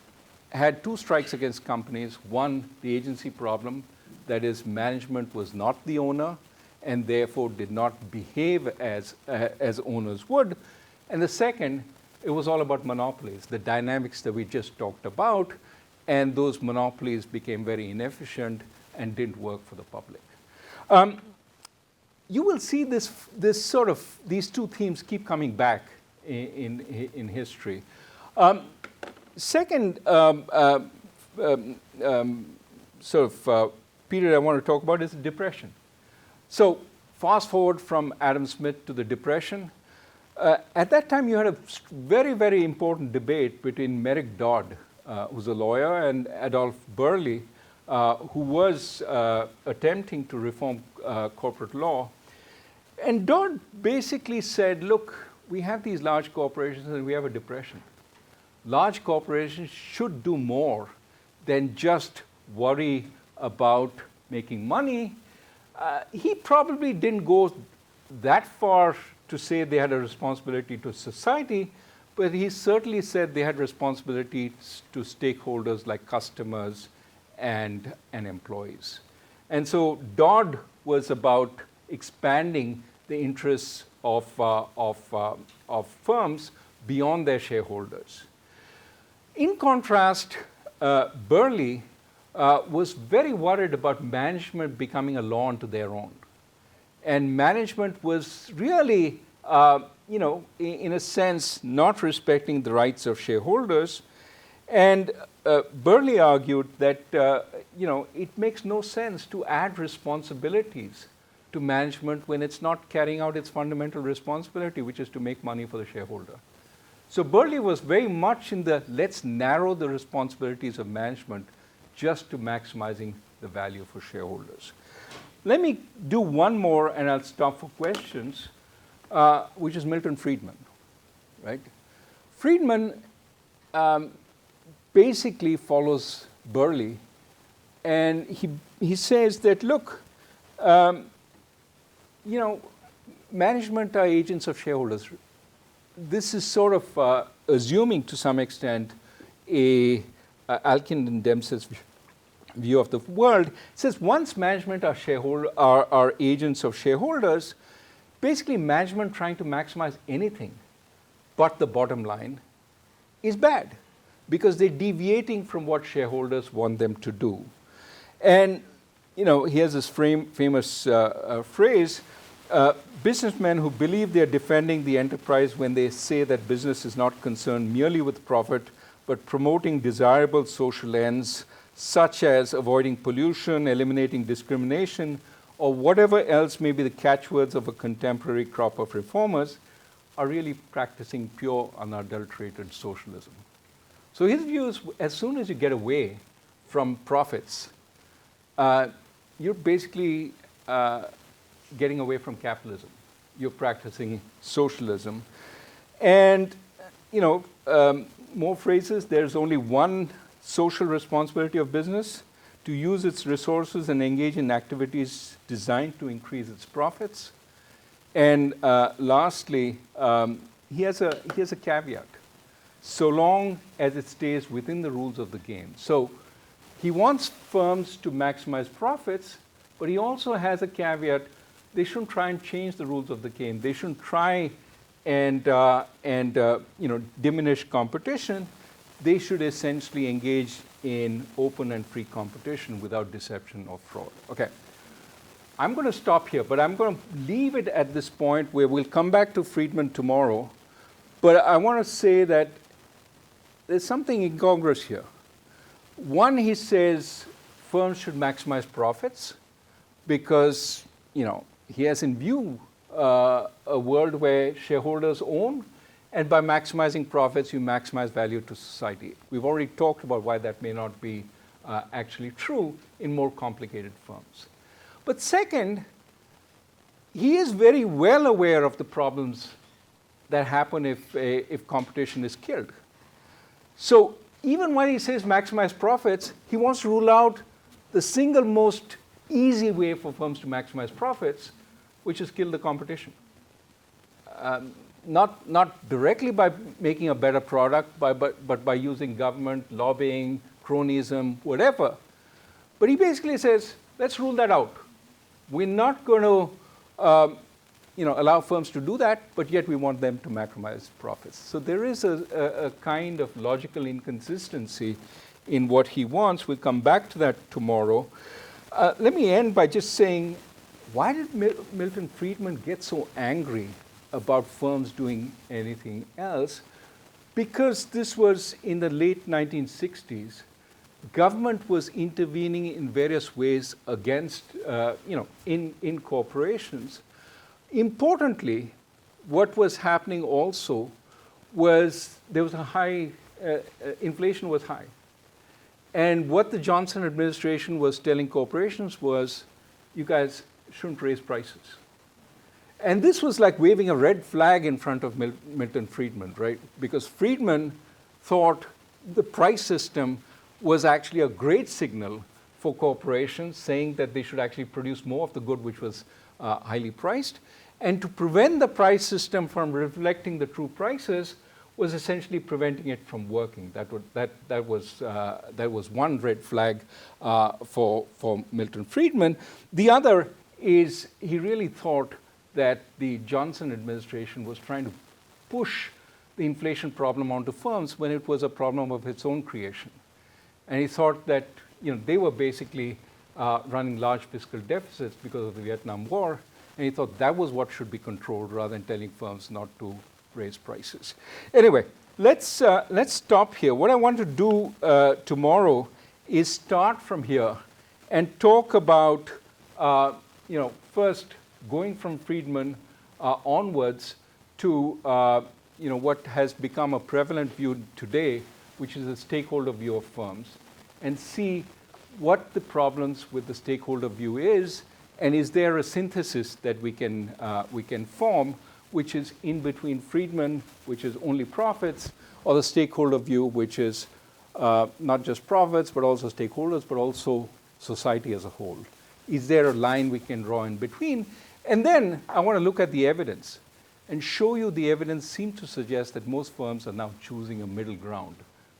had two strikes against companies. One, the agency problem, that is, management was not the owner and therefore did not behave as owners would. And the second, it was all about monopolies, the dynamics that we just talked about, and those monopolies became very inefficient and didn't work for the public. You will see these two themes keep coming back in history. Second period I want to talk about is the Depression. So fast forward from Adam Smith to the Depression. At that time, you had a very, very important debate between Merrick Dodd, who's a lawyer, and Adolph Burley, who was attempting to reform corporate law. And Dodd basically said, look, we have these large corporations and we have a depression. Large corporations should do more than just worry about making money. He probably didn't go that far to say they had a responsibility to society, but he certainly said they had responsibilities to stakeholders like customers and employees. And so Dodd was about expanding the interests of firms beyond their shareholders. In contrast, Burley was very worried about management becoming a law unto their own. And management was really, in a sense, not respecting the rights of shareholders. And Burley argued that, it makes no sense to add responsibilities to management when it's not carrying out its fundamental responsibility, which is to make money for the shareholder. So Burley was very much in the let's narrow the responsibilities of management just to maximizing the value for shareholders. Let me do one more and I'll stop for questions, which is Milton Friedman, right? Friedman basically follows Burley, and he says that, look, management are agents of shareholders. This is sort of assuming to some extent Alkin and Dempsey's view of the world. It says once management are agents of shareholders, basically management trying to maximize anything but the bottom line is bad, because they're deviating from what shareholders want them to do. And he has this famous phrase, businessmen who believe they're defending the enterprise when they say that business is not concerned merely with profit, but promoting desirable social ends, such as avoiding pollution, eliminating discrimination, or whatever else may be the catchwords of a contemporary crop of reformers, are really practicing pure, unadulterated socialism. So his view is, as soon as you get away from profits, you're basically getting away from capitalism. You're practicing socialism. And, more phrases, there's only one social responsibility of business: to use its resources and engage in activities designed to increase its profits. And lastly, he has a caveat: so long as it stays within the rules of the game. So he wants firms to maximize profits, but he also has a caveat: they shouldn't try and change the rules of the game. They shouldn't try and diminish competition. They should essentially engage in open and free competition without deception or fraud. Okay, I'm going to stop here, but I'm going to leave it at this point where we'll come back to Friedman tomorrow. But I want to say that there's something incongruous here. One, he says firms should maximize profits because, he has in view a world where shareholders own, and by maximizing profits, you maximize value to society. We've already talked about why that may not be actually true in more complicated firms. But second, he is very well aware of the problems that happen if competition is killed. So even when he says maximize profits, he wants to rule out the single most easy way for firms to maximize profits, which is kill the competition. Not directly by making a better product, but by using government, lobbying, cronyism, whatever. But he basically says, let's rule that out. We're not going to allow firms to do that, but yet we want them to maximize profits. So there is a kind of logical inconsistency in what he wants. We'll come back to that tomorrow. Let me end by just saying, why did Milton Friedman get so angry about firms doing anything else? Because this was in the late 1960s. Government was intervening in various ways against, in corporations. Importantly, what was happening also was there was a high, inflation was high. And what the Johnson administration was telling corporations was, you guys shouldn't raise prices. And this was like waving a red flag in front of Milton Friedman, right? Because Friedman thought the price system was actually a great signal for corporations, saying that they should actually produce more of the good which was highly priced. And to prevent the price system from reflecting the true prices was essentially preventing it from working. That was one red flag for Milton Friedman. The other is he really thought that the Johnson administration was trying to push the inflation problem onto firms when it was a problem of its own creation. And he thought that they were basically running large fiscal deficits because of the Vietnam War, and he thought that was what should be controlled rather than telling firms not to raise prices. Anyway, let's stop here. What I want to do tomorrow is start from here and talk about first going from Friedman onwards to what has become a prevalent view today, which is a stakeholder view of firms, and see what the problems with the stakeholder view is, and is there a synthesis that we can form, which is in between Friedman, which is only profits, or the stakeholder view, which is not just profits, but also stakeholders, but also society as a whole. Is there a line we can draw in between? And then I want to look at the evidence and show you the evidence seems to suggest that most firms are now choosing a middle ground,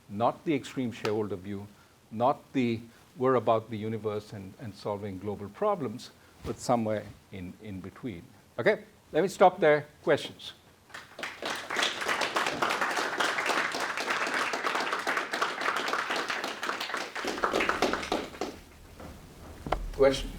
not the extreme shareholder view, not the we're about the universe and solving global problems, but somewhere in between. Okay, let me stop there. Questions? Question?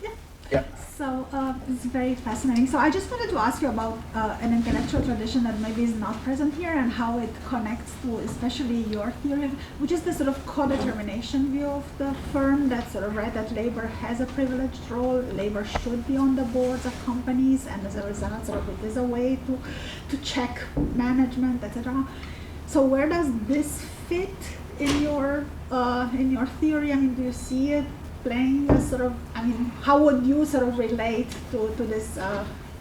Yeah. So it's very fascinating. So I just wanted to ask you about an intellectual tradition that maybe is not present here and how it connects to especially your theory, which is the sort of co-determination view of the firm that sort of, right, that labor has a privileged role, labor should be on the boards of companies, and as a result, sort of it is a way to check management, etc. So where does this fit in your theory? I mean, do you see it playing a sort of, I mean, how would you sort of relate to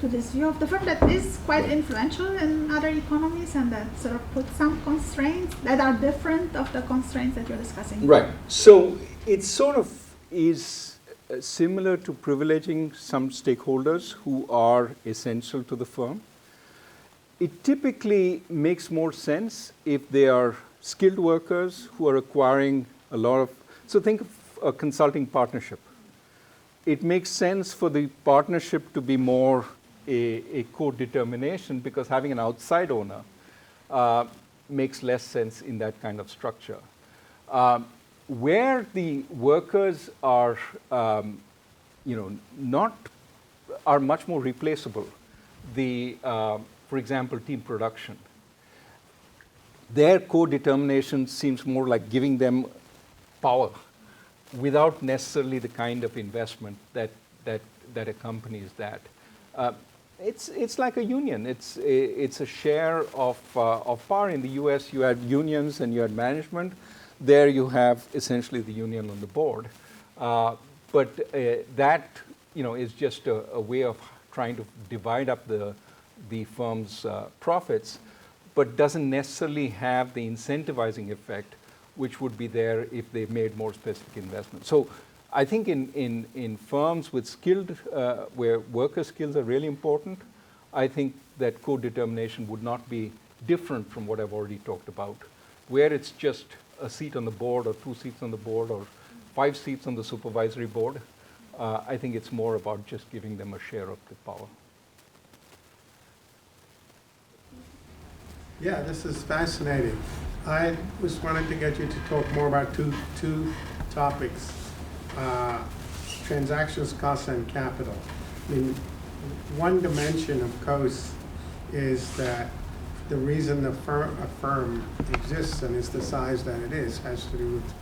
this view of the firm that is quite influential in other economies and that sort of puts some constraints that are different of the constraints that you're discussing? Right. So it sort of is similar to privileging some stakeholders who are essential to the firm. It typically makes more sense if they are skilled workers who are acquiring a lot of, so think of a consulting partnership. It makes sense for the partnership to be more a co-determination because having an outside owner makes less sense in that kind of structure. Where the workers are, are much more replaceable. For example, team production. Their co-determination seems more like giving them power, without necessarily the kind of investment that accompanies that. It's like a union. It's a share of power. In the U.S., you had unions and you had management. There you have essentially the union on the board. But that is just a way of trying to divide up the firm's profits, but doesn't necessarily have the incentivizing effect which would be there if they made more specific investments. So I think in firms with skilled, where worker skills are really important, I think that co-determination would not be different from what I've already talked about. Where it's just a seat on the board or 2 seats on the board or 5 seats on the supervisory board, I think it's more about just giving them a share of the power. Yeah, this is fascinating. I was wanting to get you to talk more about two topics, transactions costs and capital. I mean, one dimension of costs is that the reason a firm exists and is the size that it is has to do with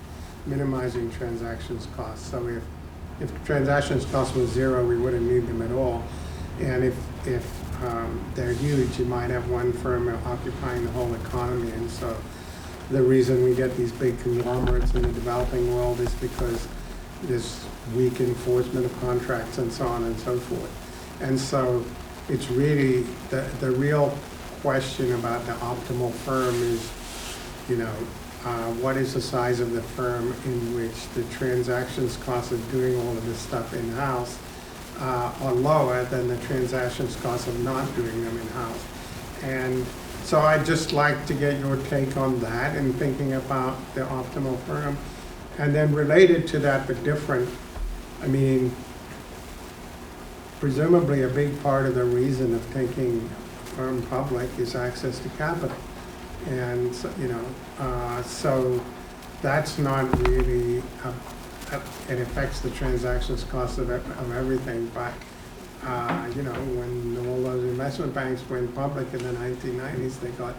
minimizing transactions costs. So if transactions costs was 0, we wouldn't need them at all. And if they're huge, you might have one firm occupying the whole economy. And so the reason we get these big conglomerates in the developing world is because there's weak enforcement of contracts and so on and so forth. And so it's really the real question about the optimal firm is, what is the size of the firm in which the transactions cost of doing all of this stuff in-house are lower than the transactions cost of not doing them in-house. And so I'd just like to get your take on that and thinking about the optimal firm. And then related to that, but different, I mean, presumably a big part of the reason of taking a firm public is access to capital. And, so that's not really, it affects the transactions cost of everything, but, when all those investment banks went public in the 1990s, they got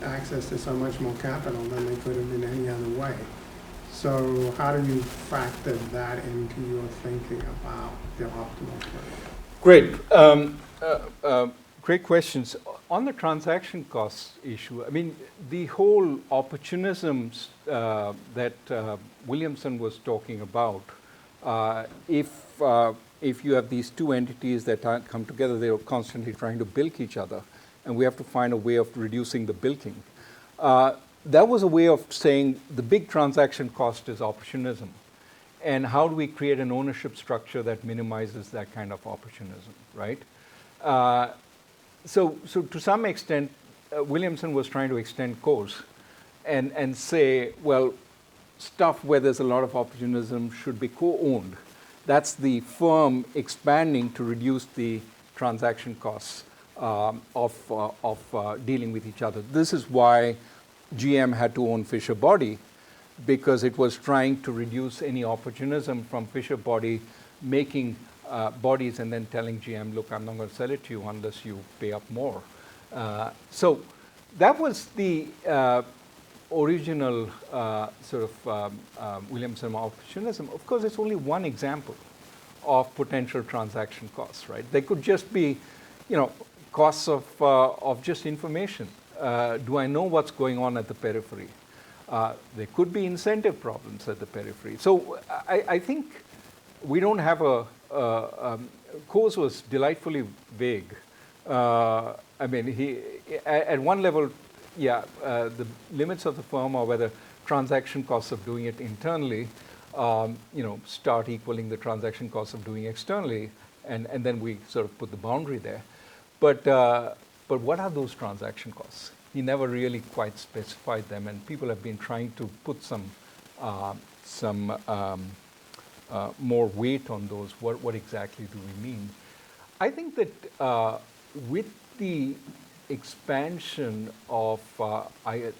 access to so much more capital than they could have in any other way. So how do you factor that into your thinking about the optimal firm? Great. Great questions. On the transaction costs issue, I mean, the whole opportunisms that Williamson was talking about, if you have these two entities that come together, they are constantly trying to bilk each other, and we have to find a way of reducing the bilking. That was a way of saying the big transaction cost is opportunism. And how do we create an ownership structure that minimizes that kind of opportunism, right? So to some extent, Williamson was trying to extend COES and say, well, stuff where there's a lot of opportunism should be co-owned. That's the firm expanding to reduce the transaction costs of dealing with each other. This is why GM had to own Fisher Body, because it was trying to reduce any opportunism from Fisher Body making bodies and then telling GM, look, I'm not going to sell it to you unless you pay up more. So that was the original Williamson opportunism. Of course, it's only one example of potential transaction costs, right? They could just be, costs of just information. Do I know what's going on at the periphery? There could be incentive problems at the periphery. So I think we don't have COES was delightfully vague. I mean, at one level, the limits of the firm are whether transaction costs of doing it internally, start equaling the transaction costs of doing externally, and then we sort of put the boundary there. But what are those transaction costs? He never really quite specified them, and people have been trying to put some more weight on those. What exactly do we mean? I think that with the expansion of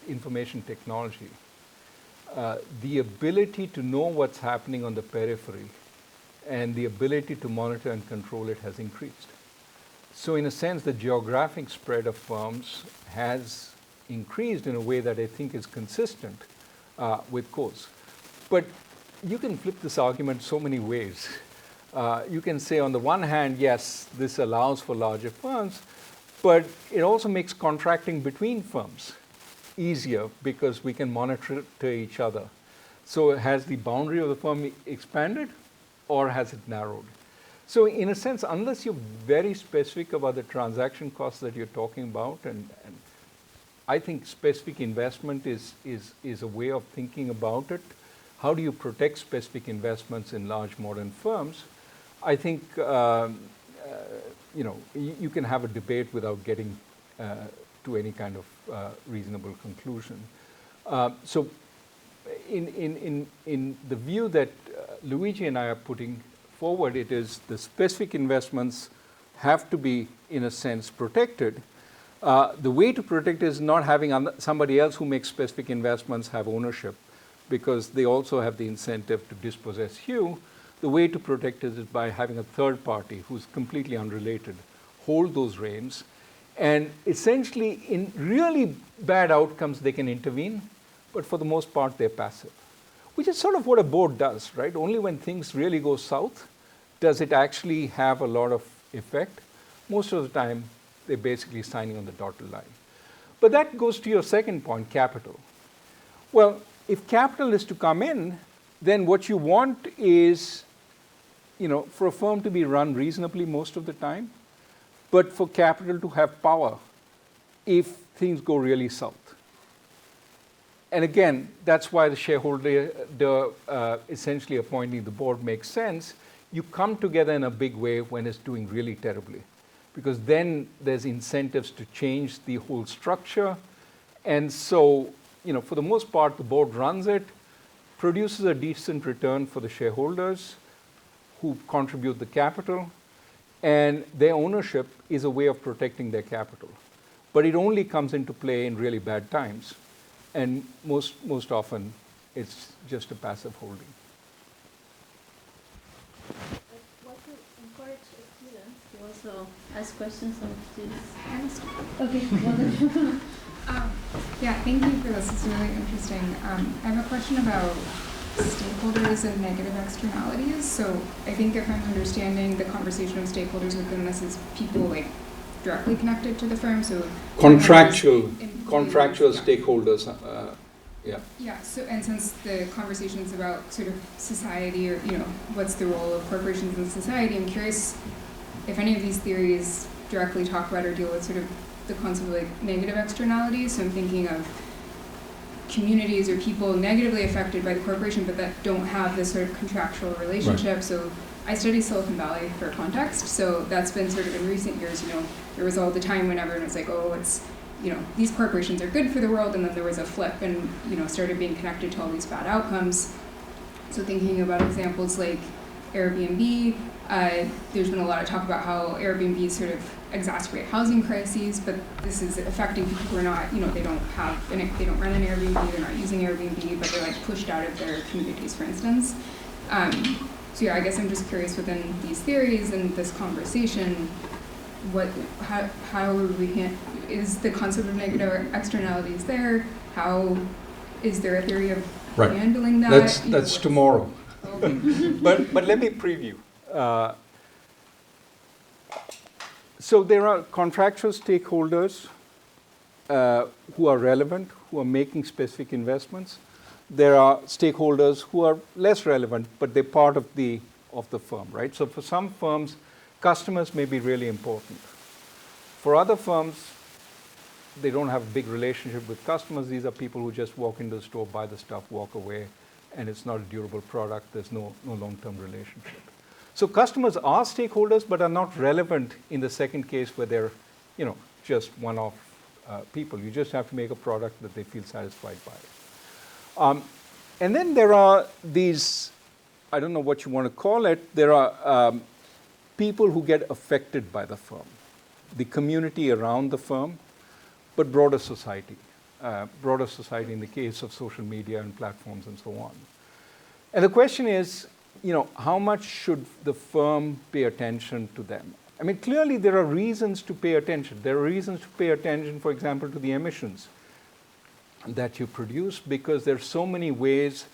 information technology, the ability to know what's happening on the periphery and the ability to monitor and control it has increased. So in a sense, the geographic spread of firms has increased in a way that I think is consistent with COES. But you can flip this argument so many ways. You can say, on the one hand, yes, this allows for larger firms, but it also makes contracting between firms easier because we can monitor each other. So has the boundary of the firm expanded or has it narrowed? So in a sense, unless you're very specific about the transaction costs that you're talking about, and I think specific investment is a way of thinking about it. How do you protect specific investments in large modern firms? I think you can have a debate without getting to any kind of reasonable conclusion. So in the view that Luigi and I are putting forward, it is the specific investments have to be, in a sense, protected. The way to protect is not having somebody else who makes specific investments have ownership, because they also have the incentive to dispossess you. The way to protect it is by having a third party who's completely unrelated hold those reins. And essentially, in really bad outcomes, they can intervene, but for the most part, they're passive, which is sort of what a board does, right? Only when things really go south does it actually have a lot of effect. Most of the time, they're basically signing on the dotted line. But that goes to your second point, capital. Well, if capital is to come in, then what you want is, for a firm to be run reasonably most of the time, but for capital to have power if things go really south. And again, that's why the shareholder essentially appointing the board makes sense. You come together in a big way when it's doing really terribly, because then there's incentives to change the whole structure. And so, for the most part, the board runs it, produces a decent return for the shareholders who contribute the capital, and their ownership is a way of protecting their capital. But it only comes into play in really bad times, and most often it's just a passive holding. What to encourage students to also ask questions of students? Okay, wonderful. Yeah, thank you for this. It's really interesting. I have a question about stakeholders and negative externalities. So I think if I'm understanding the conversation of stakeholders within this is people like directly connected to the firm, so Contractual yeah. stakeholders, yeah. Yeah, so, and since the conversation is about sort of society or, what's the role of corporations in society, I'm curious if any of these theories directly talk about or deal with sort of the concept of like negative externalities. So I'm thinking of communities or people negatively affected by the corporation but that don't have this sort of contractual relationship. Right. So I study Silicon Valley for context, so that's been sort of in recent years, there was all the time when everyone was like, oh, it's, these corporations are good for the world, and then there was a flip and, started being connected to all these bad outcomes. So thinking about examples like Airbnb, there's been a lot of talk about how Airbnb sort of exacerbate housing crises, but this is affecting people who are not, they don't rent an Airbnb, they're not using Airbnb, but they're like pushed out of their communities, for instance. So yeah, I guess I'm just curious within these theories and this conversation, how is the concept of negative externalities there? How is there a theory of handling that? That's tomorrow. Okay. but let me preview. So there are contractual stakeholders who are relevant, who are making specific investments. There are stakeholders who are less relevant, but they're part of the firm, right? So for some firms, customers may be really important. For other firms, they don't have a big relationship with customers. These are people who just walk into the store, buy the stuff, walk away, and it's not a durable product. There's no long-term relationship. So customers are stakeholders, but are not relevant in the second case where they're, just one-off people. You just have to make a product that they feel satisfied by. And then there are these, I don't know what you want to call it, there are people who get affected by the firm, the community around the firm, but broader society in the case of social media and platforms and so on. And the question is, how much should the firm pay attention to them? I mean, clearly there are reasons to pay attention. There are reasons to pay attention, for example, to the emissions that you produce, because there are so many ways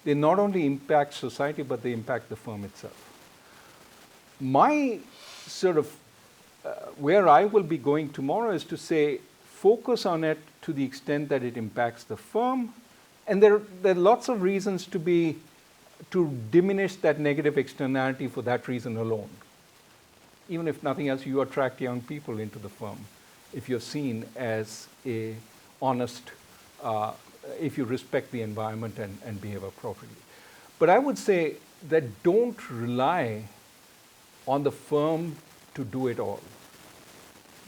they not only impact society, but they impact the firm itself. My sort of, where I will be going tomorrow is to say, focus on it to the extent that it impacts the firm, and there are lots of reasons to diminish that negative externality for that reason alone. Even if nothing else, you attract young people into the firm if you're seen as a honest, if you respect the environment and behave appropriately. But I would say that don't rely on the firm to do it all,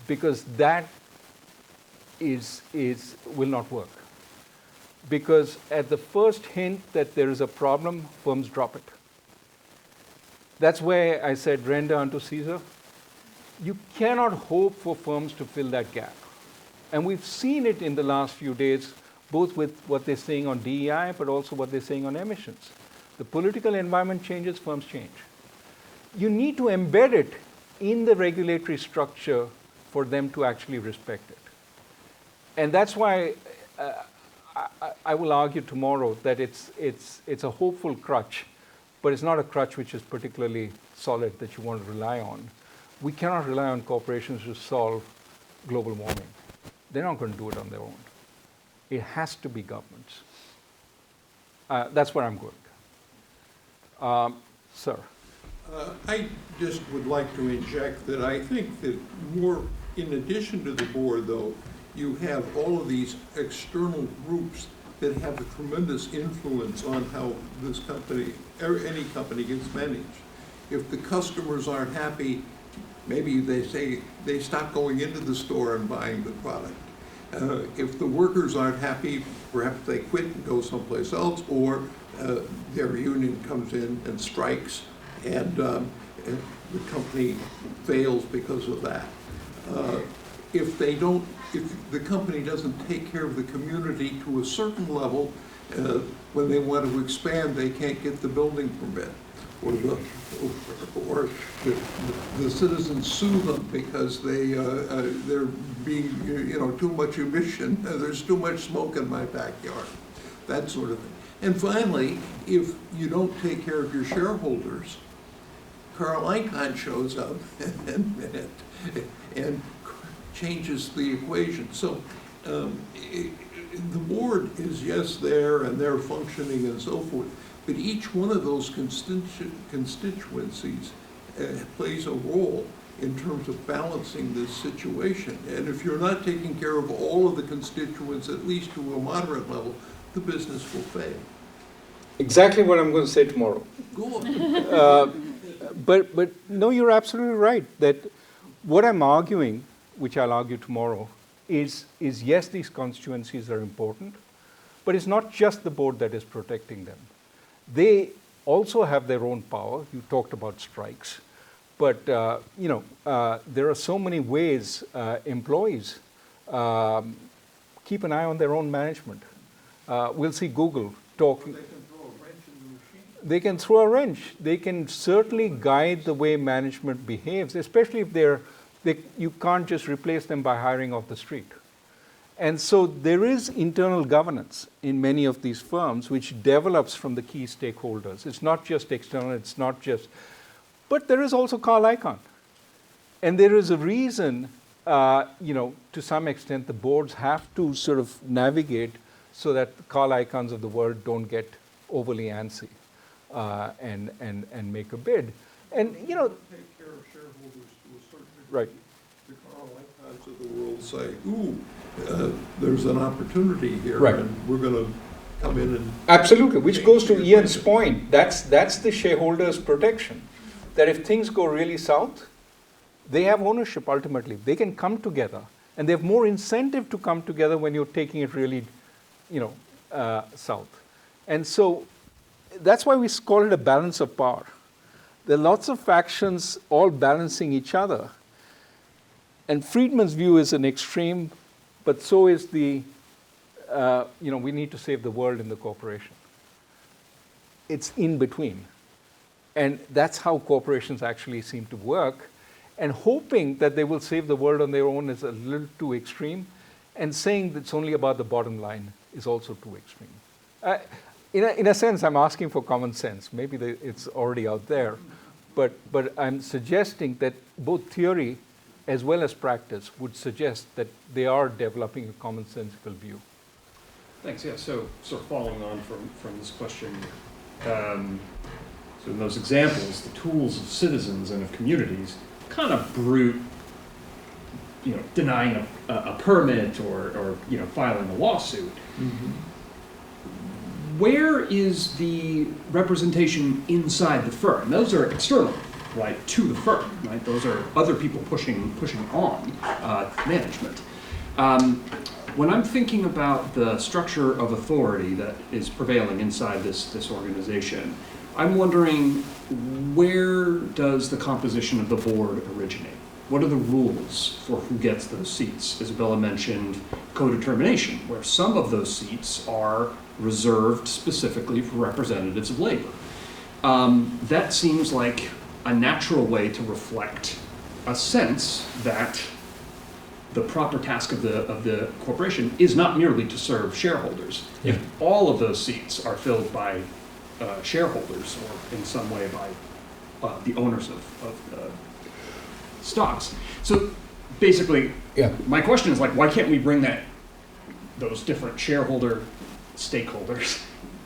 because that will not work. Because at the first hint that there is a problem, firms drop it. That's where I said render unto Caesar. You cannot hope for firms to fill that gap. And we've seen it in the last few days, both with what they're saying on DEI, but also what they're saying on emissions. The political environment changes, firms change. You need to embed it in the regulatory structure for them to actually respect it. And that's why I will argue tomorrow that it's a hopeful crutch, but it's not a crutch which is particularly solid that you want to rely on. We cannot rely on corporations to solve global warming. They're not going to do it on their own. It has to be governments. That's where I'm going. Sir. I just would like to inject that I think that more, in addition to the board, though, you have all of these external groups that have a tremendous influence on how this company, or any company, gets managed. If the customers aren't happy, maybe they say they stop going into the store and buying the product. If the workers aren't happy, perhaps they quit and go someplace else, or their union comes in and strikes, and the company fails because of that. If the company doesn't take care of the community to a certain level, when they want to expand, they can't get the building permit, or the citizens sue them because they're being, too much emission. There's too much smoke in my backyard, that sort of thing. And finally, if you don't take care of your shareholders, Carl Icahn shows up and changes the equation. So the board is, yes, there, and they're functioning and so forth, but each one of those constituencies plays a role in terms of balancing this situation. And if you're not taking care of all of the constituents, at least to a moderate level, the business will fail. Exactly what I'm going to say tomorrow. Go on. But no, you're absolutely right, that what I'm arguing, which I'll argue tomorrow, is yes, these constituencies are important, but it's not just the board that is protecting them. They also have their own power. You talked about strikes, but there are so many ways employees keep an eye on their own management. We'll see Google talking. They can throw a wrench. They can certainly guide the way management behaves, especially if you can't just replace them by hiring off the street. And so there is internal governance in many of these firms which develops from the key stakeholders. It's not just external, but there is also Carl Icahn. And there is a reason, to some extent, the boards have to sort of navigate so that the Carl Icahns of the world don't get overly antsy and make a bid. And, take care of shareholders to a certain degree. Right. The Carl Icahns of the world say, there's an opportunity here, right, and we're going to come in and... Absolutely, which goes to Ian's point. That's the shareholders' protection. That if things go really south, they have ownership ultimately. They can come together, and they have more incentive to come together when you're taking it really, south. And so that's why we call it a balance of power. There are lots of factions all balancing each other. And Friedman's view is an extreme, but so is we need to save the world in the corporation. It's in between. And that's how corporations actually seem to work. And hoping that they will save the world on their own is a little too extreme. And saying that it's only about the bottom line is also too extreme. In a sense, I'm asking for common sense. Maybe it's already out there. But I'm suggesting that both theory as well as practice would suggest that they are developing a commonsensical view. Thanks. Yeah. So sort of following on from this question, so in those examples, the tools of citizens and of communities, kind of brute, denying a permit or filing a lawsuit. Mm-hmm. Where is the representation inside the firm? Those are external, right, to the firm, right? Those are other people pushing on management. When I'm thinking about the structure of authority that is prevailing inside this organization, I'm wondering, where does the composition of the board originate? What are the rules for who gets those seats? Isabella mentioned co-determination, where some of those seats are reserved specifically for representatives of labor. That seems like a natural way to reflect a sense that the proper task of the corporation is not merely to serve shareholders. Yeah. If all of those seats are filled by shareholders or in some way by the owners of stocks. So basically, my question is why can't we bring those different stakeholders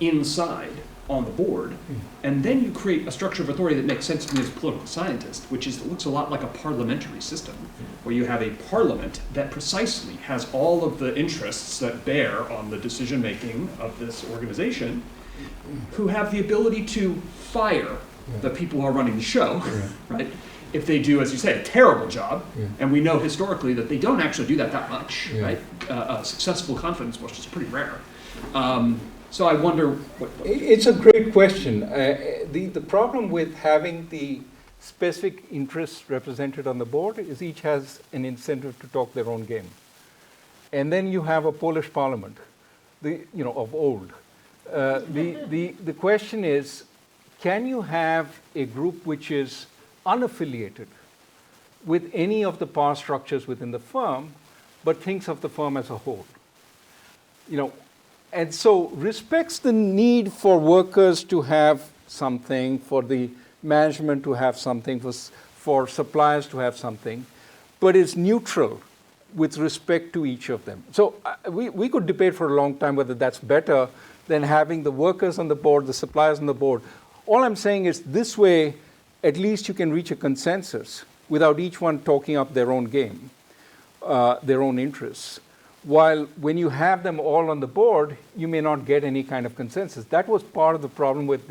inside on the board, and then you create a structure of authority that makes sense to me as a political scientist, which looks a lot like a parliamentary system, where you have a parliament that precisely has all of the interests that bear on the decision-making of this organization, who have the ability to fire the people who are running the show, right? If they do, as you say, a terrible job, and we know historically that they don't actually do that much, right? Successful confidence push is pretty rare. So I wonder It's a great question. The problem with having the specific interests represented on the board is each has an incentive to talk their own game. And then you have a Polish parliament, of old. The question is, can you have a group which is unaffiliated with any of the power structures within the firm, but thinks of the firm as a whole? And so respects the need for workers to have something, for the management to have something, for suppliers to have something, but is neutral with respect to each of them. So we could debate for a long time whether that's better than having the workers on the board, the suppliers on the board. All I'm saying is this way, at least you can reach a consensus without each one talking up their own game, their own interests. While when you have them all on the board, you may not get any kind of consensus. That was part of the problem with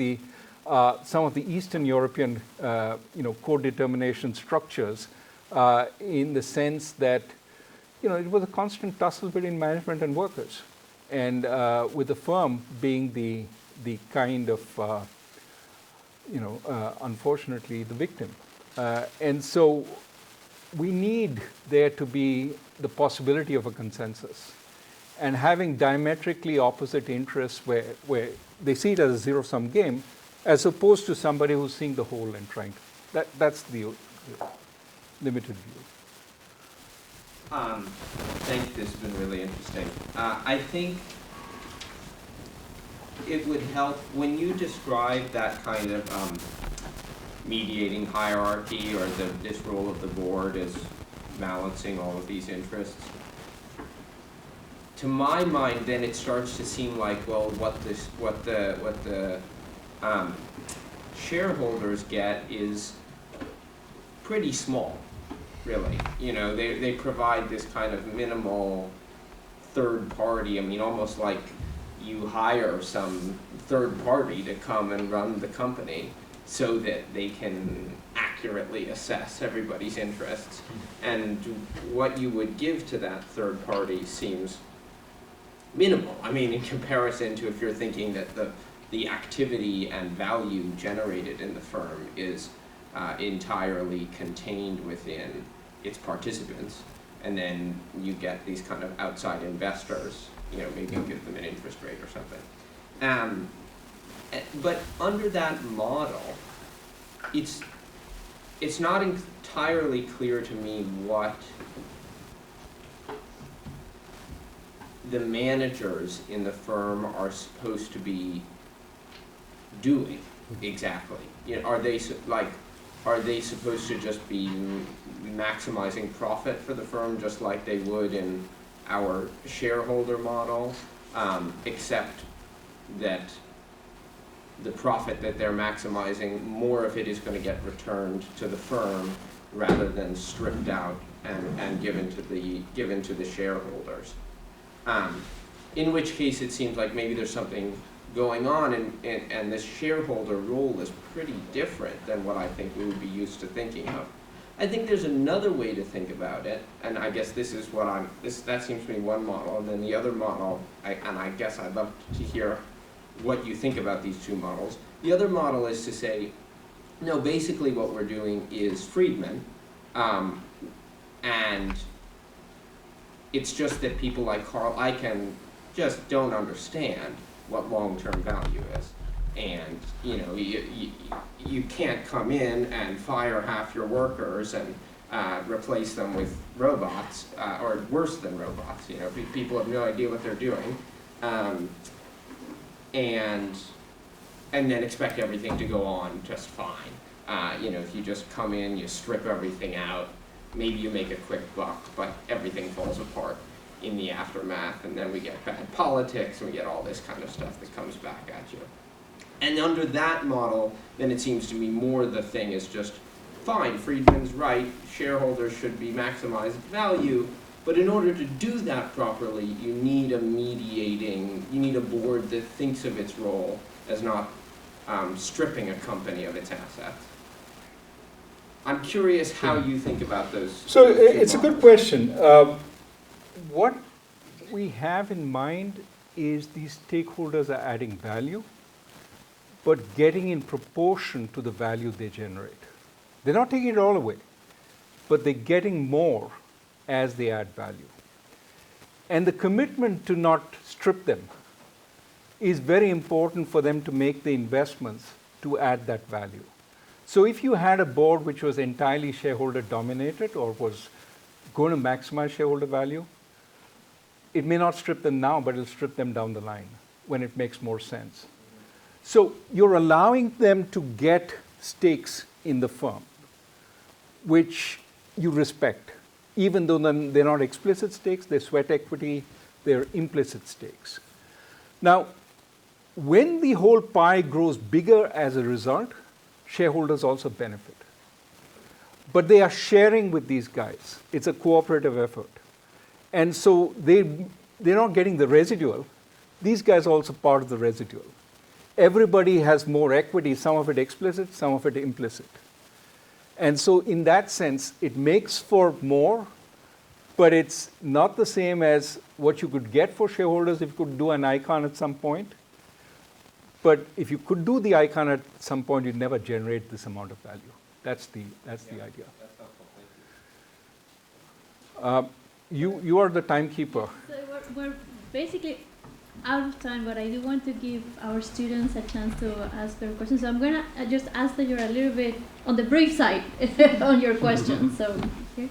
some of the Eastern European co-determination structures, in the sense that it was a constant tussle between management and workers, and with the firm being the kind of unfortunately the victim. And so we need there to be the possibility of a consensus, and having diametrically opposite interests where they see it as a zero-sum game, as opposed to somebody who's seeing the whole and trying to. That's the limited view. Thank you. This has been really interesting. I think it would help when you describe that kind of mediating hierarchy, or this role of the board as balancing all of these interests. To my mind, then it starts to seem like, well, what the shareholders get is pretty small, really. They provide this kind of minimal third party. I mean, almost like you hire some third party to come and run the company so that they can accurately assess everybody's interests. And what you would give to that third party seems minimal. I mean, in comparison to if you're thinking that the activity and value generated in the firm is entirely contained within its participants, and then you get these kind of outside investors, maybe you give them an interest rate or something. But under that model, it's not entirely clear to me what the managers in the firm are supposed to be doing exactly. Are they supposed to just be maximizing profit for the firm, just like they would in our shareholder model, except that the profit that they're maximizing, more of it is going to get returned to the firm rather than stripped out and given to the shareholders. In which case it seems like maybe there's something going on, and this shareholder role is pretty different than what I think we would be used to thinking of. I think there's another way to think about it, and I guess this is what that seems to be one model, and then the other model, and I guess I'd love to hear what you think about these two models. The other model is to say, no, basically what we're doing is Friedman, and it's just that people like Carl Icahn just don't understand what long-term value is. And you can't come in and fire half your workers and replace them with robots, or worse than robots. People have no idea what they're doing, and then expect everything to go on just fine. If you just come in, you strip everything out, maybe you make a quick buck, but everything falls apart in the aftermath, and then we get bad politics, and we get all this kind of stuff that comes back at you. And under that model, then it seems to me more the thing is just, fine, Friedman's right, shareholders should be maximized value, but in order to do that properly, you need a board that thinks of its role as not stripping a company of its assets. I'm curious how you think about those. So it's a good question. What we have in mind is these stakeholders are adding value, but getting in proportion to the value they generate. They're not taking it all away, but they're getting more as they add value. And the commitment to not strip them is very important for them to make the investments to add that value. So if you had a board which was entirely shareholder dominated or was going to maximize shareholder value, it may not strip them now, but it'll strip them down the line when it makes more sense. So you're allowing them to get stakes in the firm, which you respect. Even though they're not explicit stakes, they're sweat equity, they're implicit stakes. Now, when the whole pie grows bigger as a result, shareholders also benefit. But they are sharing with these guys. It's a cooperative effort. And so they're not getting the residual. These guys are also part of the residual. Everybody has more equity, some of it explicit, some of it implicit. And so in that sense, it makes for more, but it's not the same as what you could get for shareholders if you could do an icon at some point. But if you could do the icon at some point, you'd never generate this amount of value. That's the idea. That's helpful, thank you. You are the timekeeper. So we're basically out of time, but I do want to give our students a chance to ask their questions. So I'm going to just ask that you're a little bit on the brief side on your questions. So here.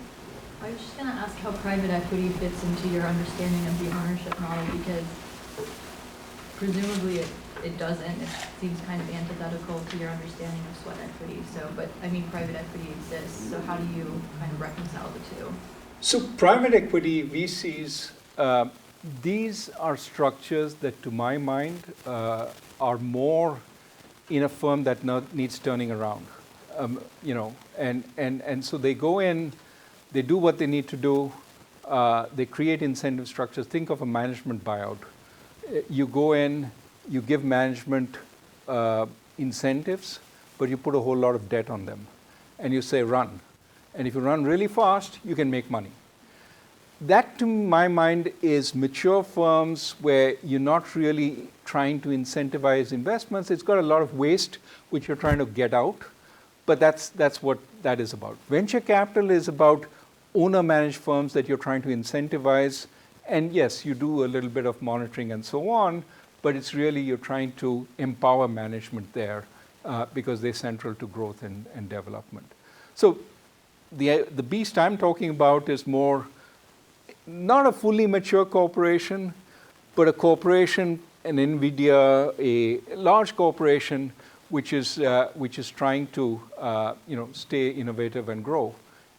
I was just going to ask how private equity fits into your understanding of the ownership model, because presumably it doesn't. It seems kind of antithetical to your understanding of sweat equity. So, but I mean, private equity exists. So how do you kind of reconcile the two? So private equity, VCs, these are structures that, to my mind, are more in a firm that needs turning around. And so they go in, they do what they need to do, they create incentive structures. Think of a management buyout. You go in, you give management incentives, but you put a whole lot of debt on them. And you say, run. And if you run really fast, you can make money. That, to my mind, is mature firms where you're not really trying to incentivize investments. It's got a lot of waste, which you're trying to get out. But that's what that is about. Venture capital is about owner-managed firms that you're trying to incentivize. And yes, you do a little bit of monitoring and so on, but it's really you're trying to empower management there because they're central to growth and development. So the beast I'm talking about is more not a fully mature corporation, but a corporation, an NVIDIA, a large corporation, which is trying to stay innovative and grow,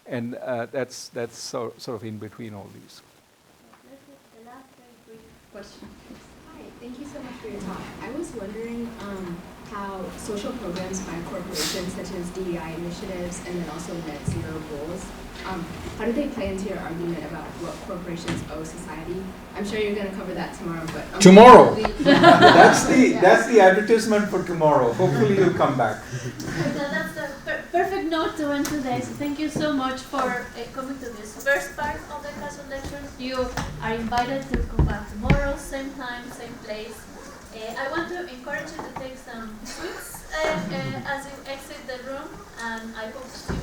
and that's sort of in between all these. The last very brief question. Hi, thank you so much for your talk. I was wondering how social programs by corporations such as DEI initiatives and then also net zero goals, how do they play into your argument about what corporations owe society? I'm sure you're going to cover that tomorrow, but tomorrow. That's the advertisement for tomorrow. Hopefully you'll come back. So that's the perfect note to end today. So thank you so much for coming to this first part of the Castle Lectures. You are invited to come back tomorrow, same time, same place. I want to encourage you to take some sweets as you exit the room, and I hope to see you